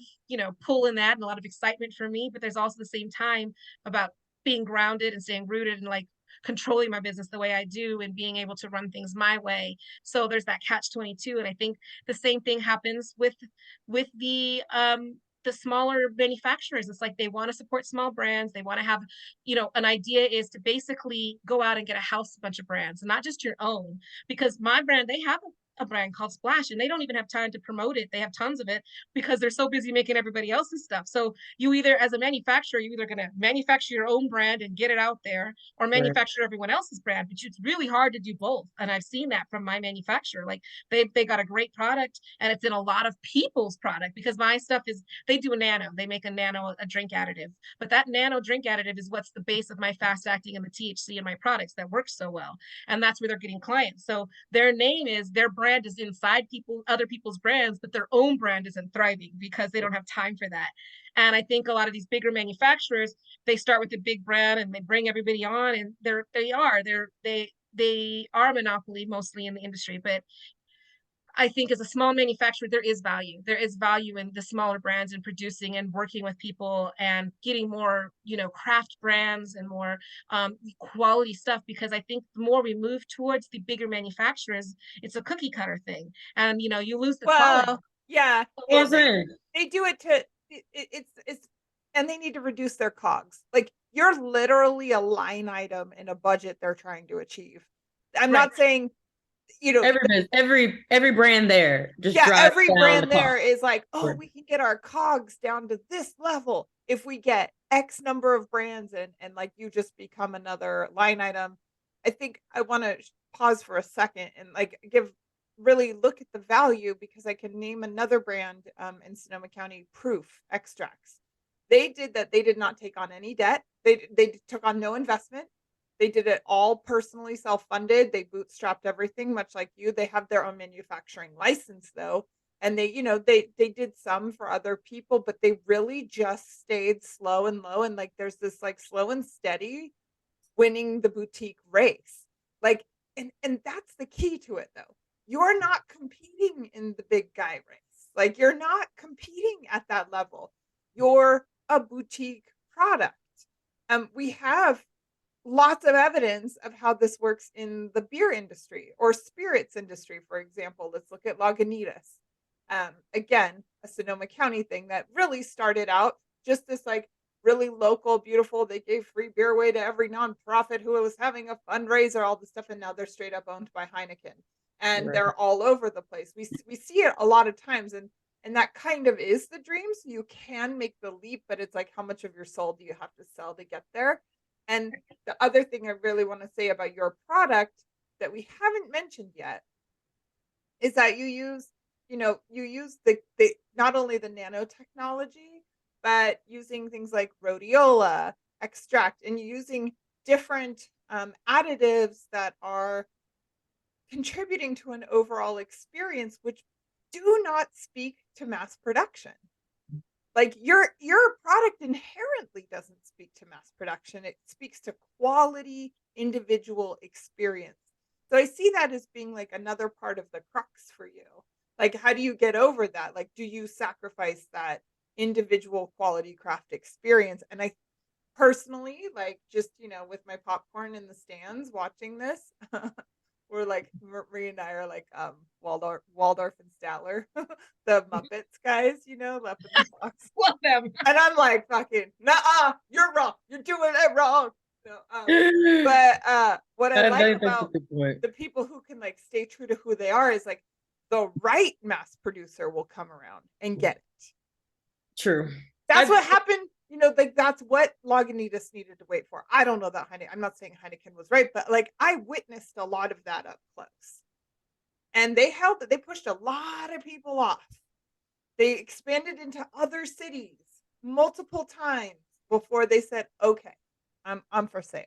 pull in that and a lot of excitement for me, but there's also the same time about being grounded and staying rooted and like controlling my business the way I do and being able to run things my way. So there's that catch-22. And I think the same thing happens with the smaller manufacturers. It's like they want to support small brands. They want to have, an idea is to basically go out and get a house bunch of brands and not just your own, because my brand, they have a brand called Splash and they don't even have time to promote it. They have tons of it because they're so busy making everybody else's stuff. So you either, as a manufacturer, you're either going to manufacture your own brand and get it out there or manufacture everyone else's brand, but it's really hard to do both. And I've seen that from my manufacturer. Like they got a great product and it's in a lot of people's product because my stuff is, they do a nano, they make a drink additive, but that nano drink additive is what's the base of my fast acting and the THC in my products that works so well. And that's where they're getting clients. So their brand is inside other people's brands, but their own brand isn't thriving because they don't have time for that. And I think a lot of these bigger manufacturers, they start with a big brand and they bring everybody on, and they are a monopoly mostly in the industry. But I think as a small manufacturer, there is value. There is value in the smaller brands and producing and working with people and getting more, craft brands and more quality stuff. Because I think the more we move towards the bigger manufacturers, it's a cookie cutter thing, and you lose the quality. Yeah, they do it to it's and they need to reduce their cogs. Like you're literally a line item in a budget they're trying to achieve. I'm not saying. Every brand there just every brand there is like, oh, we can get our cogs down to this level if we get X number of brands and like you just become another line item. I think I want to pause for a second and like really look at the value because I can name another brand in Sonoma County, Proof Extracts. They did that. They did not take on any debt. They took on no investment. They did it all personally self-funded. They bootstrapped everything, much like you. They have their own manufacturing license though. And they did some for other people, but they really just stayed slow and low. And like there's this like slow and steady winning the boutique race. Like, and that's the key to it though. You're not competing in the big guy race. Like you're not competing at that level. You're a boutique product. We have lots of evidence of how this works in the beer industry or spirits industry, for example. Let's look at Lagunitas. Again, a Sonoma County thing that really started out just this like really local, beautiful. They gave free beer away to every nonprofit who was having a fundraiser, all this stuff, and now they're straight up owned by Heineken, and Right. they're all over the place. We see it a lot of times, and that kind of is the dream. So you can make the leap, but it's like how much of your soul do you have to sell to get there? And the other thing I really want to say about your product that we haven't mentioned yet is that you use the not only the nanotechnology, but using things like rhodiola extract, and using different additives that are contributing to an overall experience which do not speak to mass production. Like your product inherently doesn't speak to mass production. It speaks to quality individual experience. So I see that as being like another part of the crux for you. Like how do you get over that? Like do you sacrifice that individual quality craft experience? And I personally, like just, with my popcorn in the stands watching this, we're like Marie and I are like Waldorf and Statler, the Muppets guys, Left in the Box. Love them. And I'm like fucking, nah, you're wrong. You're doing it wrong. No, but what I like about the people who can like stay true to who they are is like the right mass producer will come around and get it. True. That's what happened. Like that's what Lagunitas needed to wait for. I don't know that Heineken. I'm not saying Heineken was right, but like I witnessed a lot of that up close. And they pushed a lot of people off. They expanded into other cities multiple times before they said, okay, I'm for sale.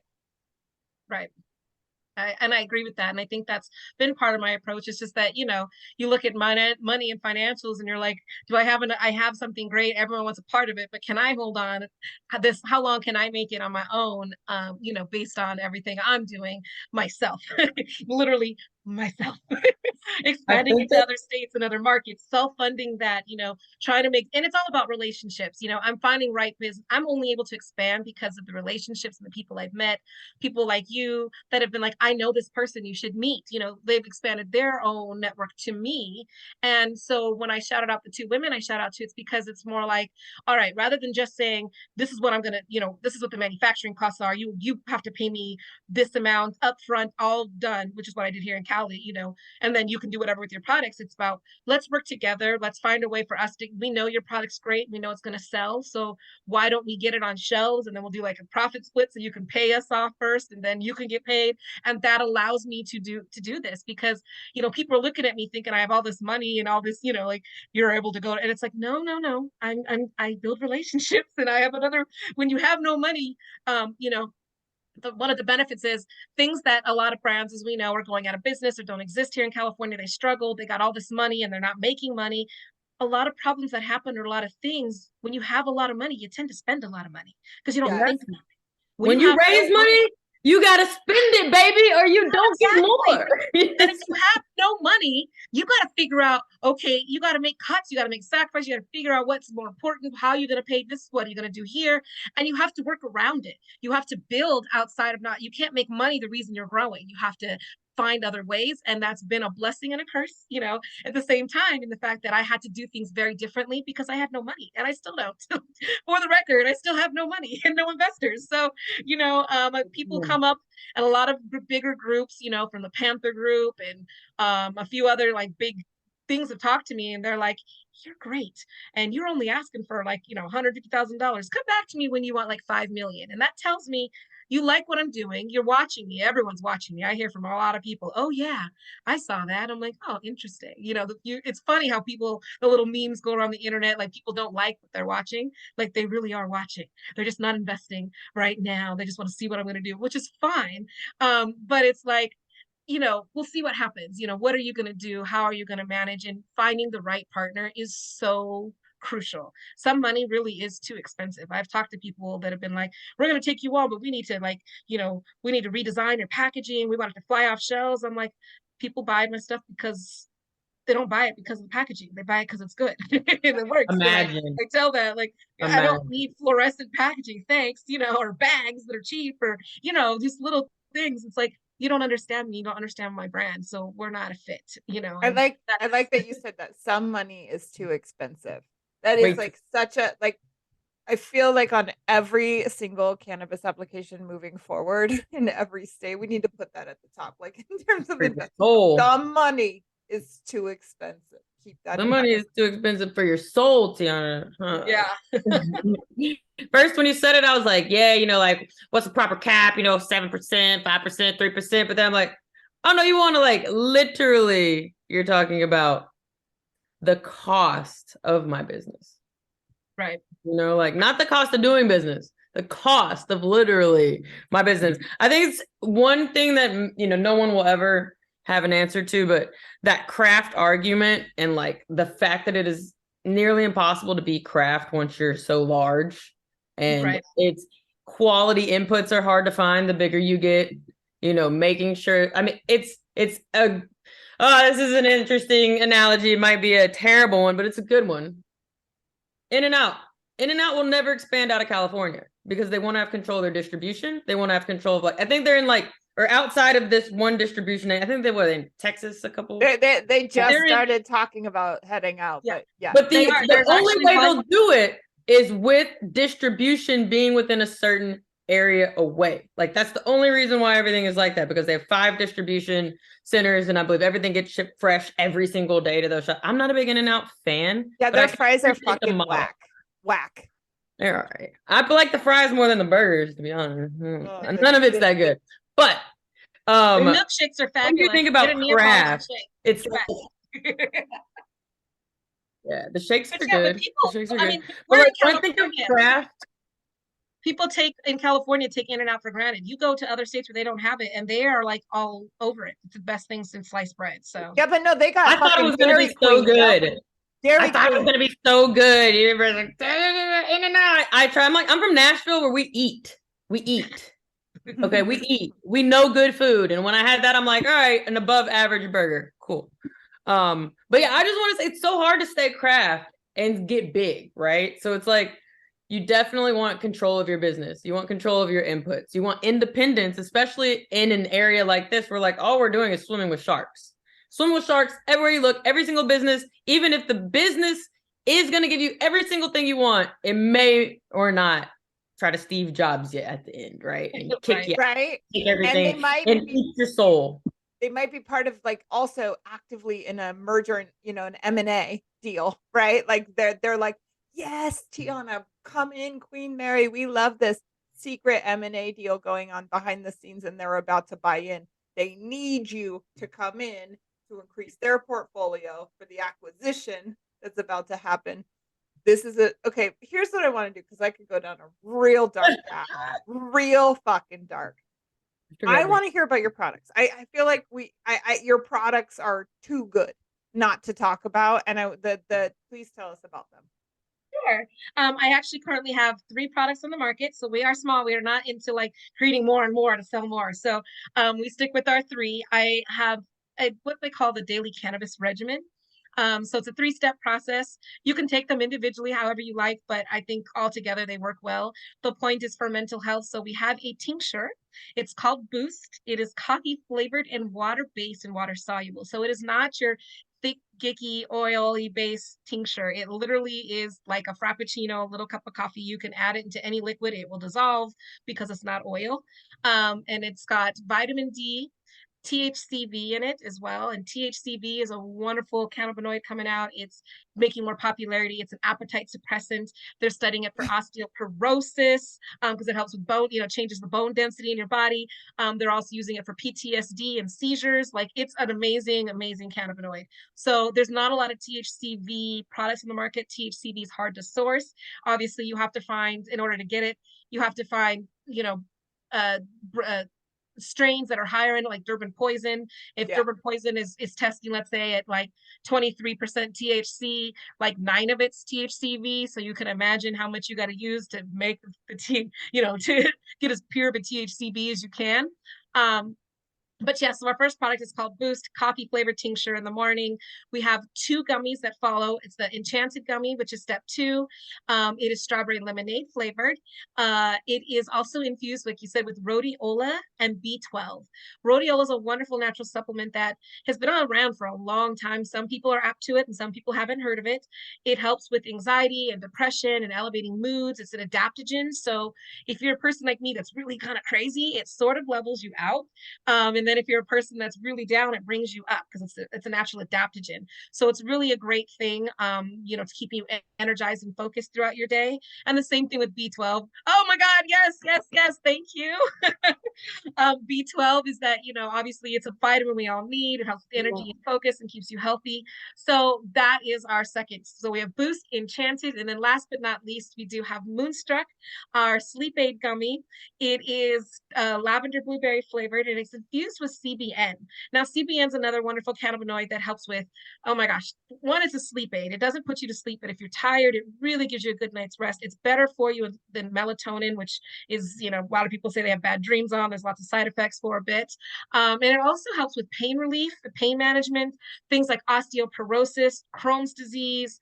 Right. And I agree with that. And I think that's been part of my approach. It's just that, you look at money and financials and you're like, I have something great. Everyone wants a part of it, but can I hold on how long can I make it on my own? Based on everything I'm doing myself, literally myself, expanding into other states and other markets, self-funding that, trying to make, and it's all about relationships. I'm finding right business. I'm only able to expand because of the relationships and the people I've met, people like you that have been like, I know this person you should meet. They've expanded their own network to me. And so when I shouted out the two women I shout out to, it's because it's more like, all right, rather than just saying, this is what I'm going to, this is what the manufacturing costs are. You have to pay me this amount upfront, all done, which is what I did here in Cali, and then you can do whatever with your products. It's about, let's work together. Let's find a way for us to, we know your product's great. We know it's going to sell. So why don't we get it on shelves? And then we'll do like a profit split so you can pay us off first and then you can get paid. And that allows me to do this because, people are looking at me thinking I have all this money and all this, like you're able to go. And it's like, no. I build relationships and I have another, when you have no money, one of the benefits is things that a lot of brands, as we know, are going out of business or don't exist here in California. They struggle. They got all this money and they're not making money. A lot of problems that happen or a lot of things, when you have a lot of money, you tend to spend a lot of money because you don't think about it. When you raise money, you got to spend it, baby, or you don't get more. And if you have no money, you got to figure out, okay, you got to make cuts, you got to make sacrifices, you got to figure out what's more important, how you're going to pay this, what are you going to do here? And you have to work around it. You have to build outside of you can't make money the reason you're growing. You have to find other ways. And that's been a blessing and a curse, at the same time, in the fact that I had to do things very differently because I had no money and I still don't. For the record, I still have no money and no investors. So, people come up and a lot of bigger groups, from the Panther Group and a few other like big things have talked to me and they're like, you're great. And you're only asking for like, $150,000. Come back to me when you want like 5 million. And that tells me you like what I'm doing. You're watching me. Everyone's watching me. I hear from a lot of people, oh yeah, I saw that. I'm like, oh, interesting. It's funny how the little memes go around the internet, like people don't like what they're watching. Like they really are watching. They're just not investing right now. They just want to see what I'm going to do, which is fine. But it's like, we'll see what happens. What are you going to do? How are you going to manage? And finding the right partner is so crucial. Some money really is too expensive. I've talked to people that have been like, we're going to take you on, but we need to we need to redesign your packaging. We want it to fly off shelves. I'm like, people buy my stuff because they don't buy it because of the packaging. They buy it because it's good and it works. Imagine. I tell that, like, I don't need fluorescent packaging, thanks, or bags that are cheap, or, just little things. It's like, you don't understand me, you don't understand my brand, so we're not a fit, I like that you said that some money is too expensive. That is like such a like I feel like on every single cannabis application moving forward in every state, we need to put that at the top. Like in terms of investment, some money is too expensive. Keep that. The money is too expensive for your soul, Tiana. Yeah. First, when you said it, I was like, yeah, like what's the proper cap? 7%, 5%, 3%. But then I'm like, oh no, you want to like literally, you're talking about the cost of my business. Right. Like not the cost of doing business, the cost of literally my business. I think it's one thing that, no one will ever have an answer to, but that craft argument and like the fact that it is nearly impossible to be craft once you're so large, and it's quality inputs are hard to find the bigger you get, making sure, I mean, it's a, this is an interesting analogy. It might be a terrible one, but it's a good one. In-N-Out will never expand out of California because they want to have control of their distribution. They want to have control of like, I think they're in like, or outside of this one distribution. I think they were in Texas a couple. They just started talking about heading out, but yeah. But the only way they'll do it is with distribution being within a certain area away. Like that's the only reason why everything is like that, because they have 5 distribution centers, and I believe everything gets shipped fresh every single day to those shops. I'm not a big In-N-Out fan. Yeah, their fries are fucking whack. They're all right. I like the fries more than the burgers, to be honest. None of it's that good. But the milkshakes are fabulous. When you think about craft, it's yeah, the shakes are good. The shakes are good. But like, when I think of craft, people in California take In-N-Out for granted. You go to other states where they don't have it, and they are like all over it. It's the best thing since sliced bread. So yeah, but no, they got. I thought it was going to be so good. I thought it was going to be so good. Everybody's like, In-N-Out. I try. I'm like, I'm from Nashville, where we eat. Okay, we eat. We know good food, and when I had that, I'm like, all right, an above average burger, cool. But yeah, I just want to say it's so hard to stay craft and get big, right? So it's like you definitely want control of your business. You want control of your inputs. You want independence, especially in an area like this where like all we're doing is swimming with sharks. Swim with sharks everywhere you look, every single business, even if the business is going to give you every single thing you want, it may or not try to Steve Jobs you at the end, right? And kick you, right? Take everything and eat your soul. They might be part of like also actively in a merger, an M&A deal, right? Like they're like, yes, Tiana, come in, Queen Mary. We love this secret M&A deal going on behind the scenes, and they're about to buy in. They need you to come in to increase their portfolio for the acquisition that's about to happen. This is okay. Here's what I want to do, because I could go down a real dark path, real fucking dark. I want to hear about your products. I feel like your products are too good not to talk about, and please tell us about them. Sure. I actually currently have 3 products on the market. So we are small. We are not into like creating more and more to sell more. So we stick with our 3. I have what they call the daily cannabis regimen. So it's a 3-step process. You can take them individually however you like, but I think all together they work well. The point is for mental health. So we have a tincture. It's called Boost. It is coffee flavored and water-based and water soluble. So it is not your thick, gicky, oily based tincture. It literally is like a frappuccino, a little cup of coffee. You can add it into any liquid. It will dissolve because it's not oil. And it's got vitamin D, THCV in it as well. And THCV is a wonderful cannabinoid coming out. It's making more popularity. It's an appetite suppressant. They're studying it for osteoporosis because it helps with bone, changes the bone density in your body. They're also using it for PTSD and seizures. Like, it's an amazing, amazing cannabinoid. So there's not a lot of THCV products in the market. THCV is hard to source. Obviously, you have to find, in order to get it, you have to find, uh, strains that are higher in, like Durban poison. If Durban poison is testing, let's say, at like 23% THC, like 9 of it's THCV. So you can imagine how much you got to use to make the to get as pure of a THCV as you can. But yeah, so our first product is called Boost Coffee Flavored Tincture in the morning. We have 2 gummies that follow. It's the Enchanted Gummy, which is step 2. It is strawberry lemonade flavored. It is also infused, like you said, with rhodiola and B12. Rhodiola is a wonderful natural supplement that has been around for a long time. Some people are apt to it and some people haven't heard of it. It helps with anxiety and depression and elevating moods. It's an adaptogen. So if you're a person like me that's really kind of crazy, it sort of levels you out. And then if you're a person that's really down, it brings you up because it's a natural adaptogen. So it's really a great thing, to keep you energized and focused throughout your day. And the same thing with B12. Oh my God, yes, yes, yes, thank you. B12 is that, obviously it's a vitamin we all need. It helps with energy and focus and keeps you healthy. So that is our second. So we have Boost, Enchanted, and then last but not least, we do have Moonstruck, our sleep aid gummy. It is lavender blueberry flavored, and it's infused with CBN. Now, CBN is another wonderful cannabinoid that helps with, oh my gosh, one, it's a sleep aid. It doesn't put you to sleep, but if you're tired, it really gives you a good night's rest. It's better for you than melatonin, which is, a lot of people say they have bad dreams on. There's lots of side effects for a bit. And it also helps with pain relief, the pain management, things like osteoporosis, Crohn's disease,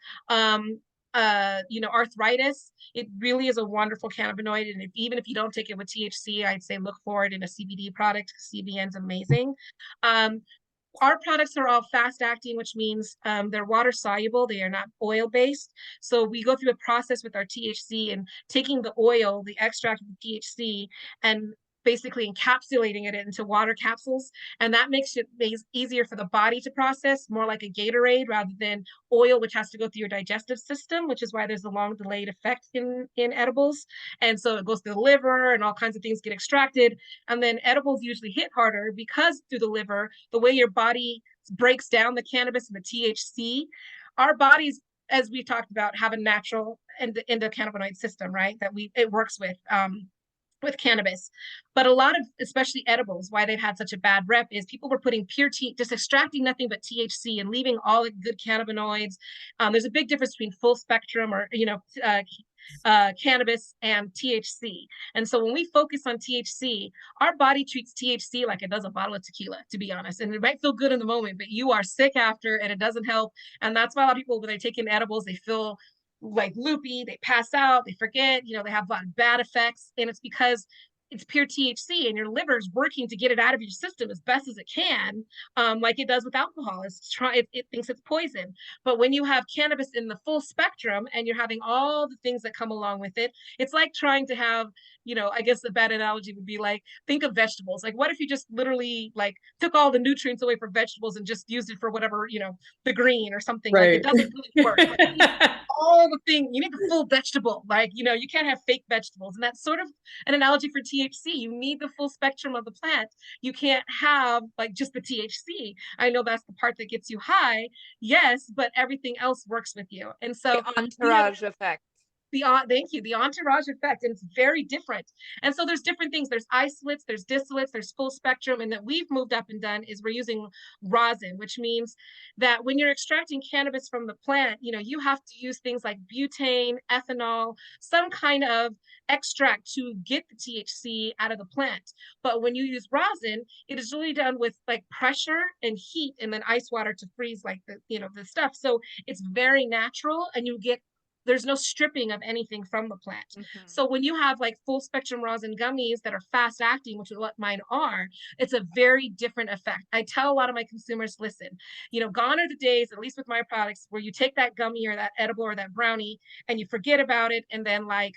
arthritis. It really is a wonderful cannabinoid. And even if you don't take it with THC, I'd say look for it in a CBD product. CBN is amazing. Our products are all fast acting, which means they're water soluble. They are not oil based. So we go through a process with our THC and taking the oil, the extract of the THC, and basically encapsulating it into water capsules. And that makes it easier for the body to process, more like a Gatorade rather than oil, which has to go through your digestive system, which is why there's a long delayed effect in edibles. And so it goes to the liver and all kinds of things get extracted. And then edibles usually hit harder because through the liver, the way your body breaks down the cannabis and the THC, our bodies, as we've talked about, have a natural endocannabinoid system, right? That it works with cannabis. But a lot of, especially edibles, why they've had such a bad rep is people were putting just extracting nothing but THC and leaving all the good cannabinoids. There's a big difference between full spectrum or, cannabis and THC. And so when we focus on THC, our body treats THC like it does a bottle of tequila, to be honest. And it might feel good in the moment, but you are sick after and it doesn't help. And that's why a lot of people, when they take in edibles, they feel like loopy, they pass out, they forget, they have a lot of bad effects. And it's because it's pure THC and your liver's working to get it out of your system as best as it can, like it does with alcohol. It thinks it's poison. But when you have cannabis in the full spectrum and you're having all the things that come along with it, it's like trying to have, I guess the bad analogy would be like, think of vegetables. Like, what if you just literally like took all the nutrients away from vegetables and just used it for whatever, the green or something? Right. Like, it doesn't really work. Like, all the things, you need the full vegetable. Like, you can't have fake vegetables. And that's sort of an analogy for THC. You need the full spectrum of the plant. You can't have like just the THC. I know that's the part that gets you high. Yes, but everything else works with you. And so the entourage effect. Thank you, the entourage effect, and it's very different. And so there's different things. There's isolates, there's distillates, there's full spectrum. And that we've moved up and done is we're using rosin, which means that when you're extracting cannabis from the plant, you have to use things like butane, ethanol, some kind of extract to get the THC out of the plant. But when you use rosin, it is really done with like pressure and heat and then ice water to freeze like the stuff. So it's very natural and there's no stripping of anything from the plant. Mm-hmm. So when you have like full spectrum rosin gummies that are fast acting, which is what mine are, it's a very different effect. I tell a lot of my consumers, listen, gone are the days, at least with my products, where you take that gummy or that edible or that brownie and you forget about it. And then like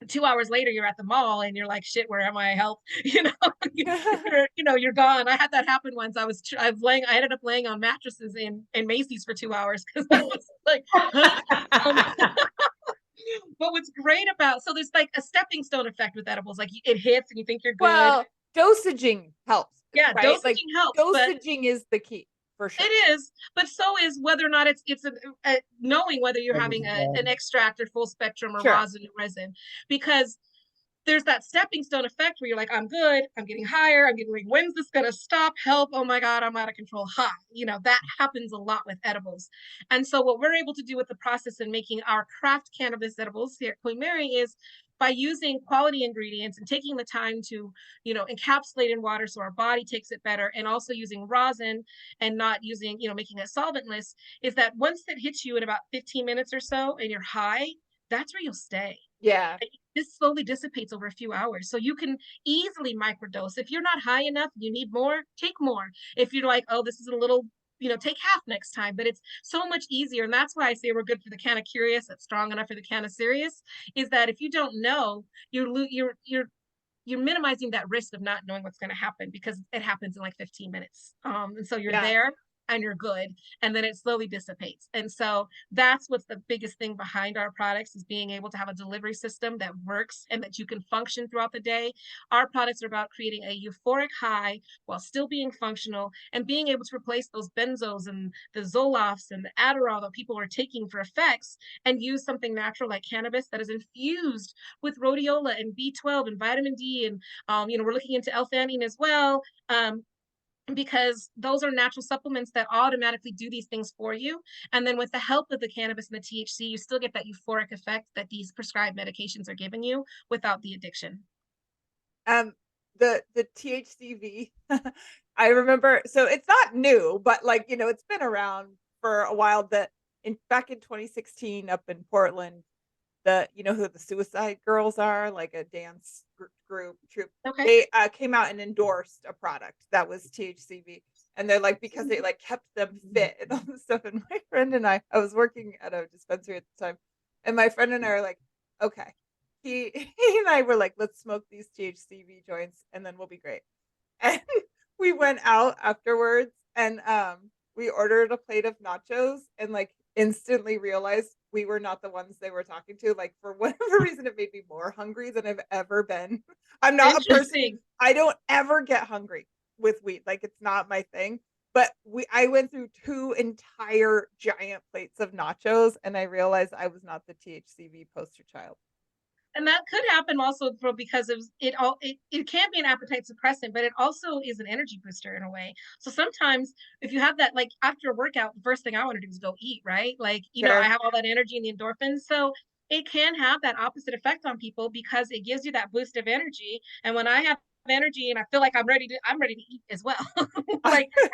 2 hours later you're at the mall and you're like, shit, where am I? Help. You're gone. I had that happen once. I ended up laying on mattresses in Macy's for 2 hours because I was like, um, but what's great about, so there's like a stepping stone effect with edibles, like it hits and you think you're good. Well, dosaging helps. Yeah, right? dosaging Like helps, but dosaging is the key for sure. it is, but so is whether or not it's knowing whether you're having an extract or full spectrum or Sure. rosin or resin, because there's that stepping stone effect where you're like, I'm good, I'm getting higher, I'm getting like, when's this gonna stop? Help, oh my God, I'm out of control. High. That happens a lot with edibles. And so what we're able to do with the process in making our craft cannabis edibles here at Queen Mary is by using quality ingredients and taking the time to, encapsulate in water so our body takes it better, and also using rosin and not using, making it solventless, is that once it hits you in about 15 minutes or so and you're high, that's where you'll stay. Yeah. This slowly dissipates over a few hours. So you can easily microdose. If you're not high enough, you need more, take more. If you're like, oh, this is a little, take half next time. But it's so much easier. And that's why I say we're good for the can of curious, that's strong enough for the can of serious, is that if you don't know, you're minimizing that risk of not knowing what's going to happen, because it happens in like 15 minutes. And so you're there and you're good, and then it slowly dissipates. And so that's what's the biggest thing behind our products, is being able to have a delivery system that works and that you can function throughout the day. Our products are about creating a euphoric high while still being functional, and being able to replace those benzos and the Zolofts and the Adderall that people are taking for effects, and use something natural like cannabis that is infused with rhodiola and B12 and vitamin D. And we're looking into L-theanine as well, because those are natural supplements that automatically do these things for you. And then with the help of the cannabis and the THC, you still get that euphoric effect that these prescribed medications are giving you without the addiction. The THCV, I remember, so it's not new, but it's been around for a while. Back in 2016 up in Portland, who the Suicide Girls are, like a dance troupe. Okay. They came out and endorsed a product that was THCV, and they're like, because it like kept them fit and all this stuff. And my friend and I was working at a dispensary at the time, and my friend and I are like, okay, he and I were like, let's smoke these THCV joints and then we'll be great. And we went out afterwards, and we ordered a plate of nachos, and like instantly realized we were not the ones they were talking to. Like, for whatever reason, it made me more hungry than I've ever been. I'm not a person, I don't ever get hungry with weed. Like, it's not my thing. But I went through 2 entire giant plates of nachos, and I realized I was not the THCV poster child. And that could happen also because of it can be an appetite suppressant, but it also is an energy booster in a way. So sometimes if you have that, like after a workout, the first thing I want to do is go eat, right? Like, I have all that energy and the endorphins. So it can have that opposite effect on people, because it gives you that boost of energy. And when I have energy and I feel like I'm ready to eat as well. Like, because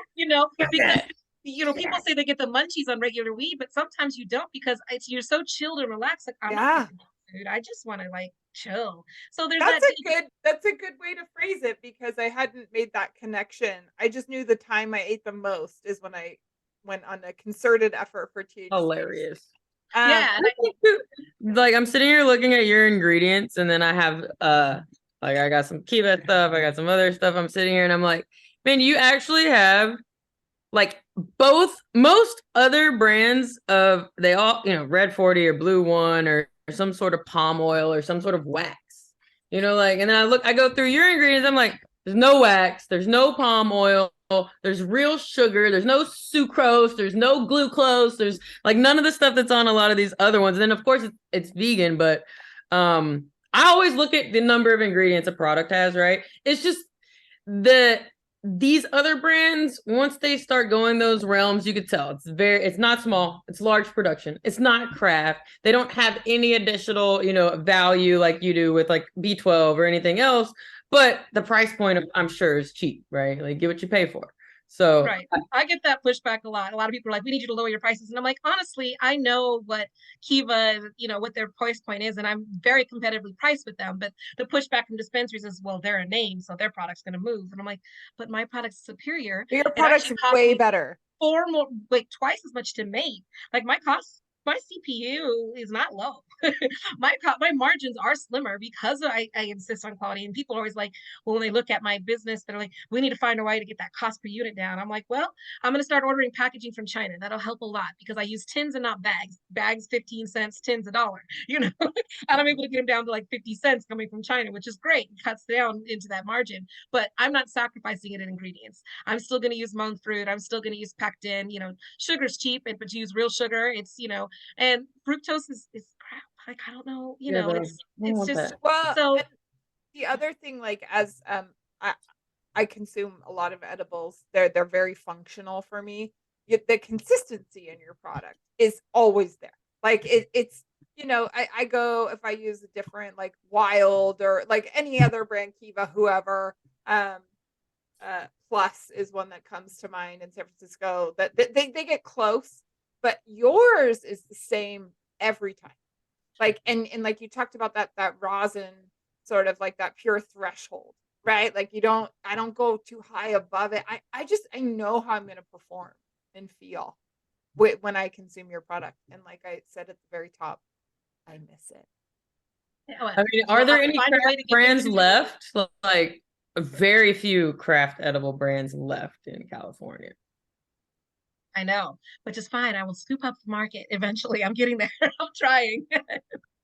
people say they get the munchies on regular weed, but sometimes you don't, because you're so chilled and relaxed. Like, I'm not food, I just want to like chill. So there's that's a good way to phrase it, because I hadn't made that connection. I just knew the time I ate the most is when I went on a concerted effort for THC. Hilarious. Yeah. Like, I'm sitting here looking at your ingredients, and then I have like, I got some Kiva stuff, I got some other stuff. I'm sitting here and I'm like, man, you actually have like most other brands of, they all, Red 40 or Blue One or some sort of palm oil or some sort of wax, like, and then I go through your ingredients. I'm like, there's no wax, there's no palm oil, there's real sugar, there's no sucrose, there's no glucose, there's like none of the stuff that's on a lot of these other ones. And then of course it's vegan, but I always look at the number of ingredients a product has, right? It's just these other brands, once they start going those realms, you could tell it's not small, it's large production, it's not craft, they don't have any additional value like you do with like B12 or anything else, but the price point I'm sure is cheap, right? Like, get what you pay for. So right. I get that pushback a lot. A lot of people are like, we need you to lower your prices. And I'm like, honestly, I know what Kiva, what their price point is, and I'm very competitively priced with them. But the pushback from dispensaries is, well, they're a name, so their product's going to move. And I'm like, but my product's superior. Your product's way better. Twice as much to make. Like, my CPU is not low. my margins are slimmer because I insist on quality. And people are always like, well, when they look at my business, they're like, we need to find a way to get that cost per unit down. I'm like, well, I'm going to start ordering packaging from China. That'll help a lot because I use tins and not bags. Bags 15 cents, tins $1. You know, and I'm able to get them down to like 50 cents coming from China, which is great. It cuts down into that margin, but I'm not sacrificing it in ingredients. I'm still going to use monk fruit. I'm still going to use pectin. You know, sugar's cheap, but use real sugar. It's, you know, and fructose is crap. Like, I don't know, you Yeah, know, I don't it's want just that. Well, so. and the other thing, like as I I consume a lot of edibles. They're very functional for me. The consistency in your product is always there. Like it's I go if I use a different like Wild or like any other brand, Kiva, whoever. Um, Plus is one that comes to mind in San Francisco. That they get close, but yours is the same every time. Like and like you talked about that rosin sort of like that pure threshold, right? Like I don't go too high above it. I know how I'm going to perform and feel when I consume your product. And like I said at the very top, I miss it. Yeah, I mean, are we'll there have to any find a way craft to get you brands to. left? Like very few craft edible brands left in California. I know, which is fine. I will scoop up the market eventually. I'm getting there. I'm trying.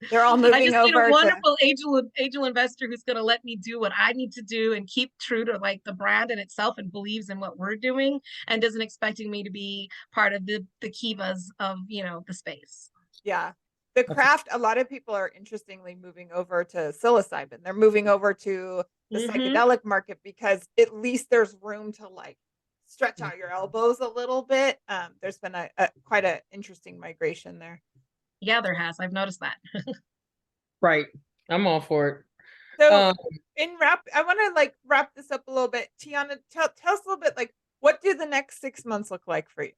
They're all I moving just need a over to wonderful angel investor who's going to let me do what I need to do and keep true to like the brand in itself and believes in what we're doing and doesn't expecting me to be part of the Kivas of, you know, the space. yeah. The craft, a lot of people are interestingly moving over to psilocybin. They're moving over to the psychedelic market because at least there's room to like stretch out your elbows a little bit. There's been a quite an interesting migration there. Yeah, there has. I've noticed that. Right. I'm all for it. So I want to like wrap this up a little bit. Tiana, tell us a little bit like what do the next 6 months look like for you?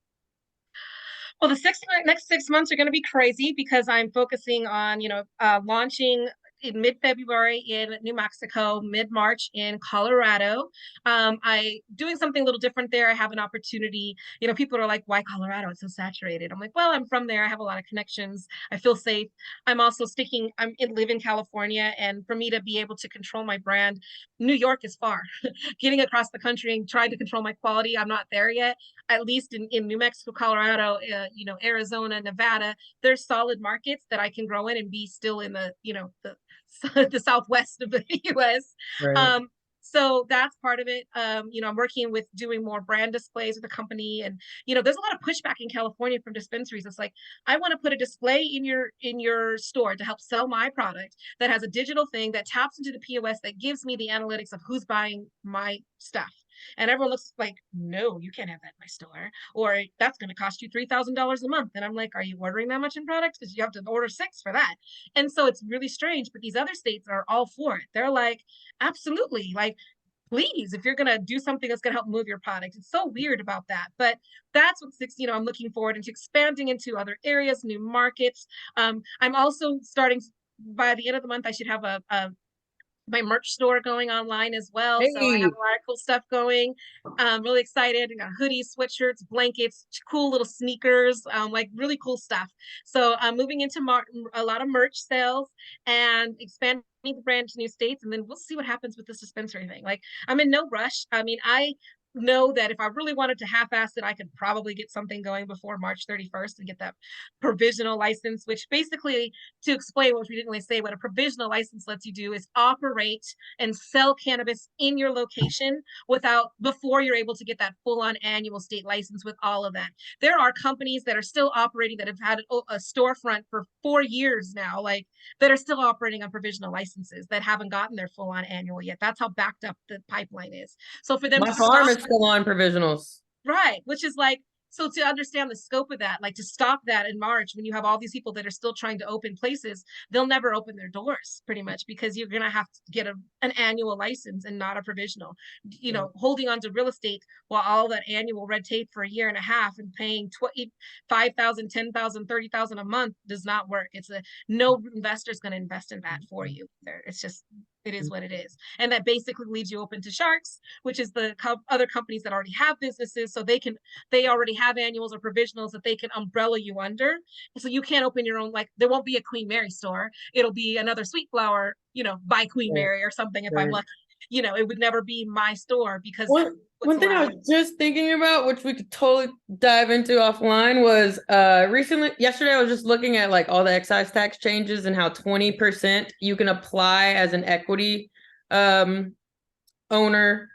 Well, the next 6 months are going to be crazy because I'm focusing on, you know, launching in mid-February in New Mexico, mid-March in Colorado. I doing something a little different there. I have an opportunity. You know, people are like, "Why Colorado? It's so saturated." I'm like, "Well, I'm from there. I have a lot of connections. I feel safe." I'm also sticking. Live in California, and for me to be able to control my brand, New York is far. Getting across the country and trying to control my quality, I'm not there yet. At least in New Mexico, Colorado, you know, Arizona, Nevada, there's solid markets that I can grow in and be still in the, you know, the southwest of the US. Right. Um, so that's part of it. You know, I'm working with doing more brand displays with the company, and you know, there's a lot of pushback in California from dispensaries. It's like, I want to put a display in your store to help sell my product that has a digital thing that taps into the POS that gives me the analytics of who's buying my stuff. And everyone looks like, no, you can't have that in my store. Or that's going to cost you $3,000 a month. And I'm like, are you ordering that much in products? Because you have to order 6 for that. And so it's really strange. But these other states are all for it. They're like, absolutely. Like, please, if you're going to do something that's going to help move your product. It's so weird about that. But that's what you know, I'm looking forward into expanding into other areas, new markets. I'm also starting by the end of the month, I should have my merch store going online as well. So I Hey, have a lot of cool stuff going. I'm really excited. I got hoodies, sweatshirts, blankets, cool little sneakers, like really cool stuff. So I'm moving into a lot of merch sales and expanding the brand to new states. And then we'll see what happens with this dispensary thing. Like, I'm in no rush. I mean, I know that if I really wanted to half-ass it, I could probably get something going before March 31st and get that provisional license, which basically, to explain what we didn't really say, what a provisional license lets you do is operate and sell cannabis in your location before you're able to get that full-on annual state license with all of that. There are companies that are still operating that have had a storefront for 4 years now, like that are still operating on provisional licenses that haven't gotten their full-on annual yet. That's how backed up the pipeline is. So for them my to farm stop, is still on provisionals. right, which is like, so to understand the scope of that, like to stop that in March when you have all these people that are still trying to open places, they'll never open their doors pretty much because you're going to have to get an annual license and not a provisional. You know, holding on to real estate while all that annual red tape for a year and a half and paying 5,000, 10,000, 30,000 a month does not work. No investor's going to invest in that for you. It's just It is what it is. And that basically leaves you open to sharks, which is the other companies that already have businesses. So they already have annuals or provisionals that they can umbrella you under. So you can't open your own, like there won't be a Queen Mary store. It'll be another Sweet Flower, by Queen Mary or something if I'm lucky. It would never be my store because one thing I was just thinking about, which we could totally dive into offline, was yesterday I was just looking at like all the excise tax changes and how 20% you can apply as an equity owner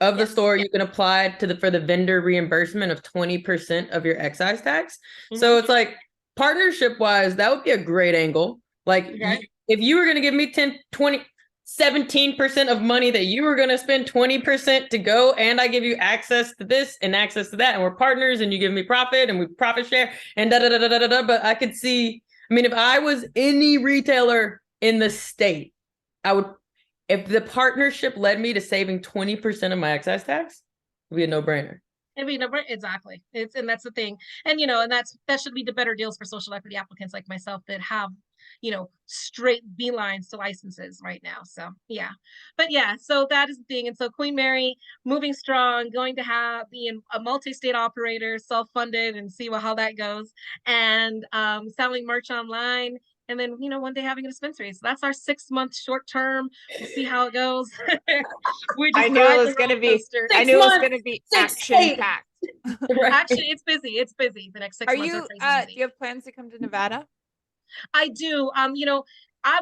of the store. You can apply for the vendor reimbursement of 20% of your excise tax. So it's like partnership wise, that would be a great angle. Like if you were going to give me 10, 20, 17% of money that you were going to spend 20% to go, and I give you access to this and access to that, and we're partners, and you give me profit and we profit share and da da da da da da. But I could see, if I was any retailer in the state, I would, if the partnership led me to saving 20% of my excise tax, it would be a no-brainer. Exactly. And that's the thing. And that should lead to better deals for social equity applicants like myself that have straight beelines to licenses right now. So so that is the thing. And so Queen Mary moving strong, going to be a multi-state operator, self-funded, and see how that goes, and selling merch online. And then, one day having a dispensary. So that's our 6-month short term. We'll see how it goes. I knew it was going to be action packed. Actually, it's busy. It's busy. The next 6 months are crazy busy. Do you have plans to come to Nevada? I do. I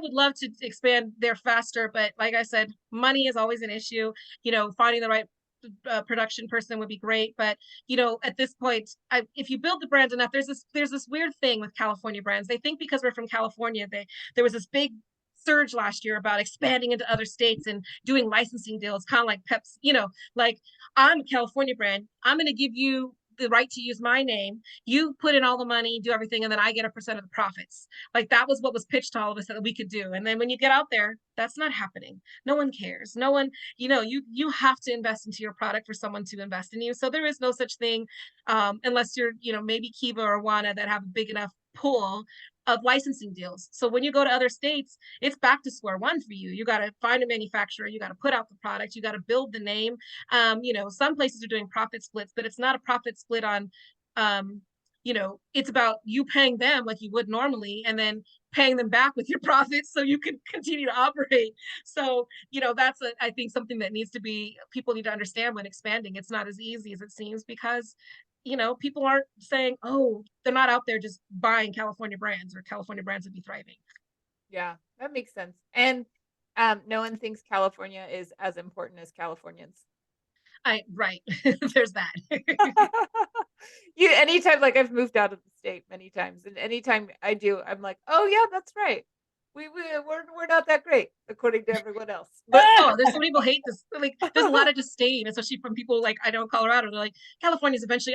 would love to expand there faster, but like I said, money is always an issue. Finding the right production person would be great, but at this point, if you build the brand enough, there's this weird thing with California brands. They think because we're from California, there was this big surge last year about expanding into other states and doing licensing deals, kind of like Pepsi. Like, I'm a California brand, I'm going to give you the right to use my name, you put in all the money, do everything, and then I get a percent of the profits. Like, that was what was pitched to all of us that we could do. And then when you get out there, that's not happening. No one cares. No one, you have to invest into your product for someone to invest in you. So there is no such thing, unless you're, maybe Kiva or Wana that have a big enough pool of licensing deals. So when you go to other states, it's back to square one for you. You got to find a manufacturer, you got to put out the product, you got to build the name. Some places are doing profit splits, but it's not a profit split on, it's about you paying them like you would normally, and then paying them back with your profits so you can continue to operate. So, that's I think something that people need to understand when expanding. It's not as easy as it seems, because people aren't saying, oh, they're not out there just buying California brands, or California brands would be thriving. Yeah, that makes sense. And no one thinks California is as important as Californians. Right. There's that. Anytime, like, I've moved out of the state many times, and anytime I do, I'm like, oh yeah, that's right. We're not that great according to everyone else. But there's so many people hate this. Like, there's a lot of disdain, especially from people like, I know in Colorado, they're like, California's eventually,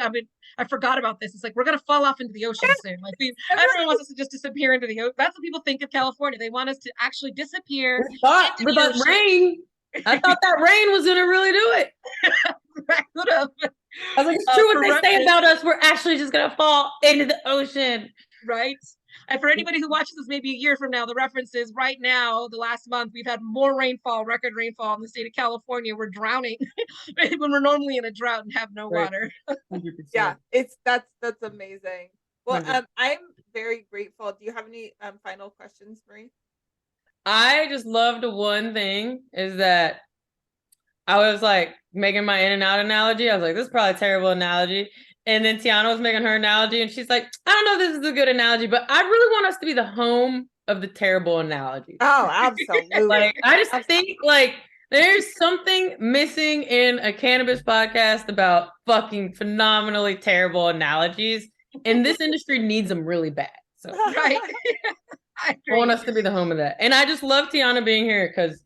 I forgot about this. It's like, we're gonna fall off into the ocean soon. Like, everyone wants us to just disappear into the ocean. That's what people think of California. They want us to actually disappear. But that rain, I thought that rain was gonna really do it. I was like, it's true what they say about us. We're actually just gonna fall into the ocean. Right. And for anybody who watches this maybe a year from now, the reference is right now, the last month, we've had more record rainfall in the state of California. We're drowning when we're normally in a drought and have no water. Yeah, that's amazing. Well, I'm very grateful. Do you have any final questions, Marie? I just loved one thing, is that I was like making my in and out analogy. I was like, this is probably a terrible analogy. And then Tiana was making her analogy, and she's like, I don't know if this is a good analogy, but I really want us to be the home of the terrible analogy. Oh, absolutely. Like, I just think, like, there's something missing in a cannabis podcast about fucking phenomenally terrible analogies, and this industry needs them really bad. So right. I want us to be the home of that. And I just love Tiana being here, because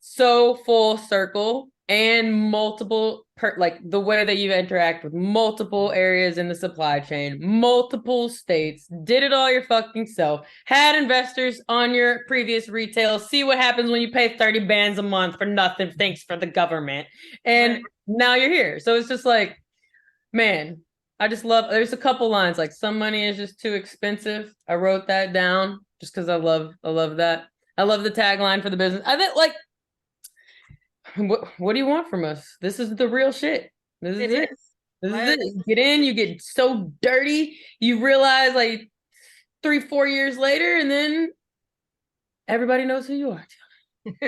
so full circle, and multiple like the way that you interact with multiple areas in the supply chain, multiple states, did it all your fucking self, had investors on your previous retail, see what happens when you pay 30 bands a month for nothing, thanks for the government, and now you're here. So it's just like, man, I just love, there's a couple lines like, some money is just too expensive. I wrote that down just because I love that. I love the tagline for the business. I think like, what do you want from us? This is the real shit. This is it. This is it. You get in, you get so dirty, you realize like 3-4 years later, and then everybody knows who you are. And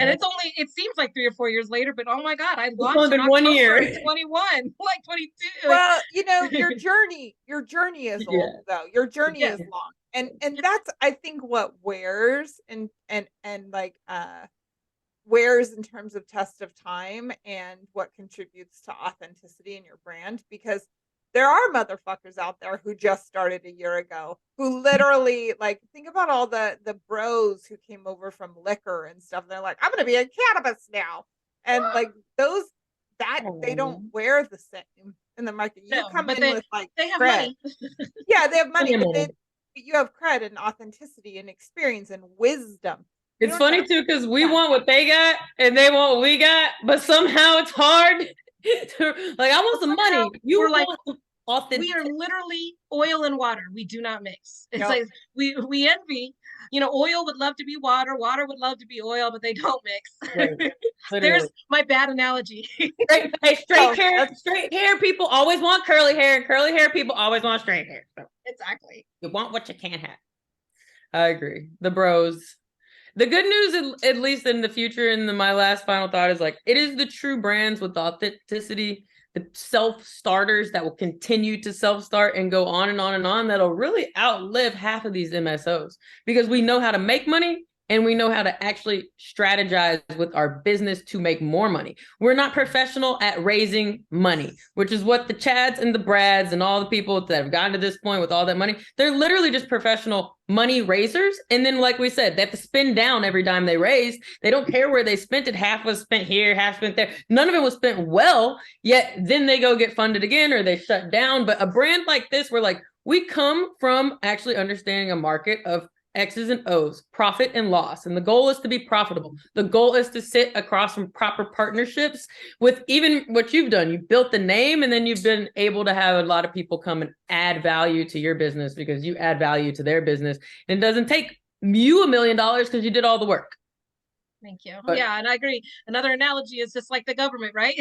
it seems like 3 or 4 years later, but oh my God, I launched only in been 1 October year. of 21, like 22. Well, you know, your journey is Yeah. old though. Your journey Yeah. is long. And that's I think what wears and like wears in terms of test of time and what contributes to authenticity in your brand, because there are motherfuckers out there who just started a year ago who literally, like, think about all the bros who came over from liquor and stuff. They're like, I'm gonna be in cannabis now. And like those that they don't wear the same in the market. You No, come but in with like they have cred. money. Yeah, they have money, but Yeah. then you have cred and authenticity and experience and wisdom. You It's don't funny have- too, because we Yeah. want what they got and they want what we got, but somehow it's hard to, like, I want some money. You We're like, want authentic. we are literally oil and water. We do not mix. It's Yep. like we envy, you know, oil would love to be water, water would love to be oil, but they don't mix. Right. There's my bad analogy. Straight hair people always want curly hair, and curly hair people always want straight hair. So Exactly. you want what you can't have. I agree. The bros. The good news, at least in the future, and my last final thought is like, it is the true brands with authenticity, the self-starters that will continue to self-start and go on and on and on, that'll really outlive half of these MSOs, because we know how to make money and we know how to actually strategize with our business to make more money. We're not professional at raising money, which is what the Chads and the Brads and all the people that have gotten to this point with all that money, they're literally just professional money raisers. And then, like we said, they have to spend down every dime they raise. They don't care where they spent it. Half was spent here, half spent there. None of it was spent well, yet then they go get funded again or they shut down. But a brand like this, we're like, we come from actually understanding a market of X's and O's, profit and loss. And the goal is to be profitable. The goal is to sit across from proper partnerships with even what you've done. You built the name, and then you've been able to have a lot of people come and add value to your business because you add value to their business. And it doesn't take you $1 million because you did all the work. Thank you. But, yeah, and I agree. Another analogy is just like the government, right?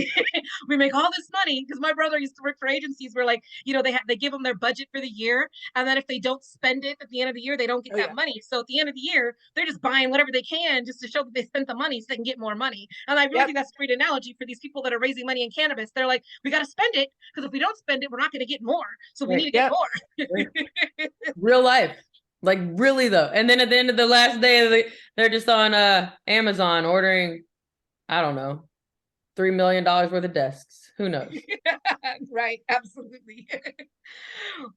We make all this money because my brother used to work for agencies where, like, you know, they give them their budget for the year, and then if they don't spend it at the end of the year, they don't get that money. So at the end of the year, they're just buying whatever they can just to show that they spent the money so they can get more money. And I really think that's a great analogy for these people that are raising money in cannabis. They're like, we got to spend it because if we don't spend it, we're not going to get more. So we need to get more. Real life. Like, really though. And then at the end of the last day, they're just on Amazon ordering, I don't know, $3 million worth of desks. Who knows? Right, absolutely.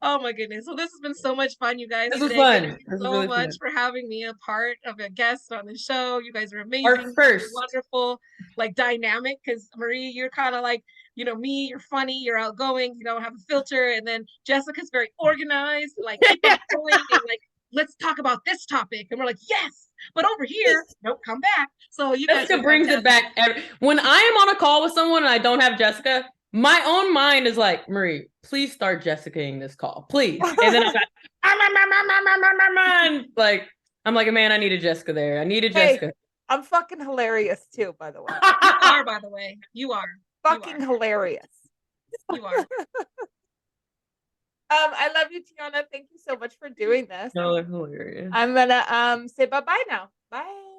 Oh my goodness. Well, this has been so much fun, you guys. This was today. fun. Thank you so much for having me a part of a guest on the show. You guys are amazing. Our first. Wonderful, like, dynamic, because Marie, you're kind of like, you know, me, you're funny, you're outgoing, you don't have a filter. And then Jessica's very organized, like, keep on going and like, let's talk about this topic. And we're like, yes, but over here, nope, come back. So you Jessica brings it back. When I am on a call with someone and I don't have Jessica, my own mind is like, Marie, please start Jessica-ing this call, please. And then I'm like, man, I needed Jessica there. I needed Jessica. I'm fucking hilarious too, by the way. You are, by the way. You are. Fucking hilarious. You are. I love you, Tiana. Thank you so much for doing this. No, hilarious. I'm gonna say bye-bye now. Bye.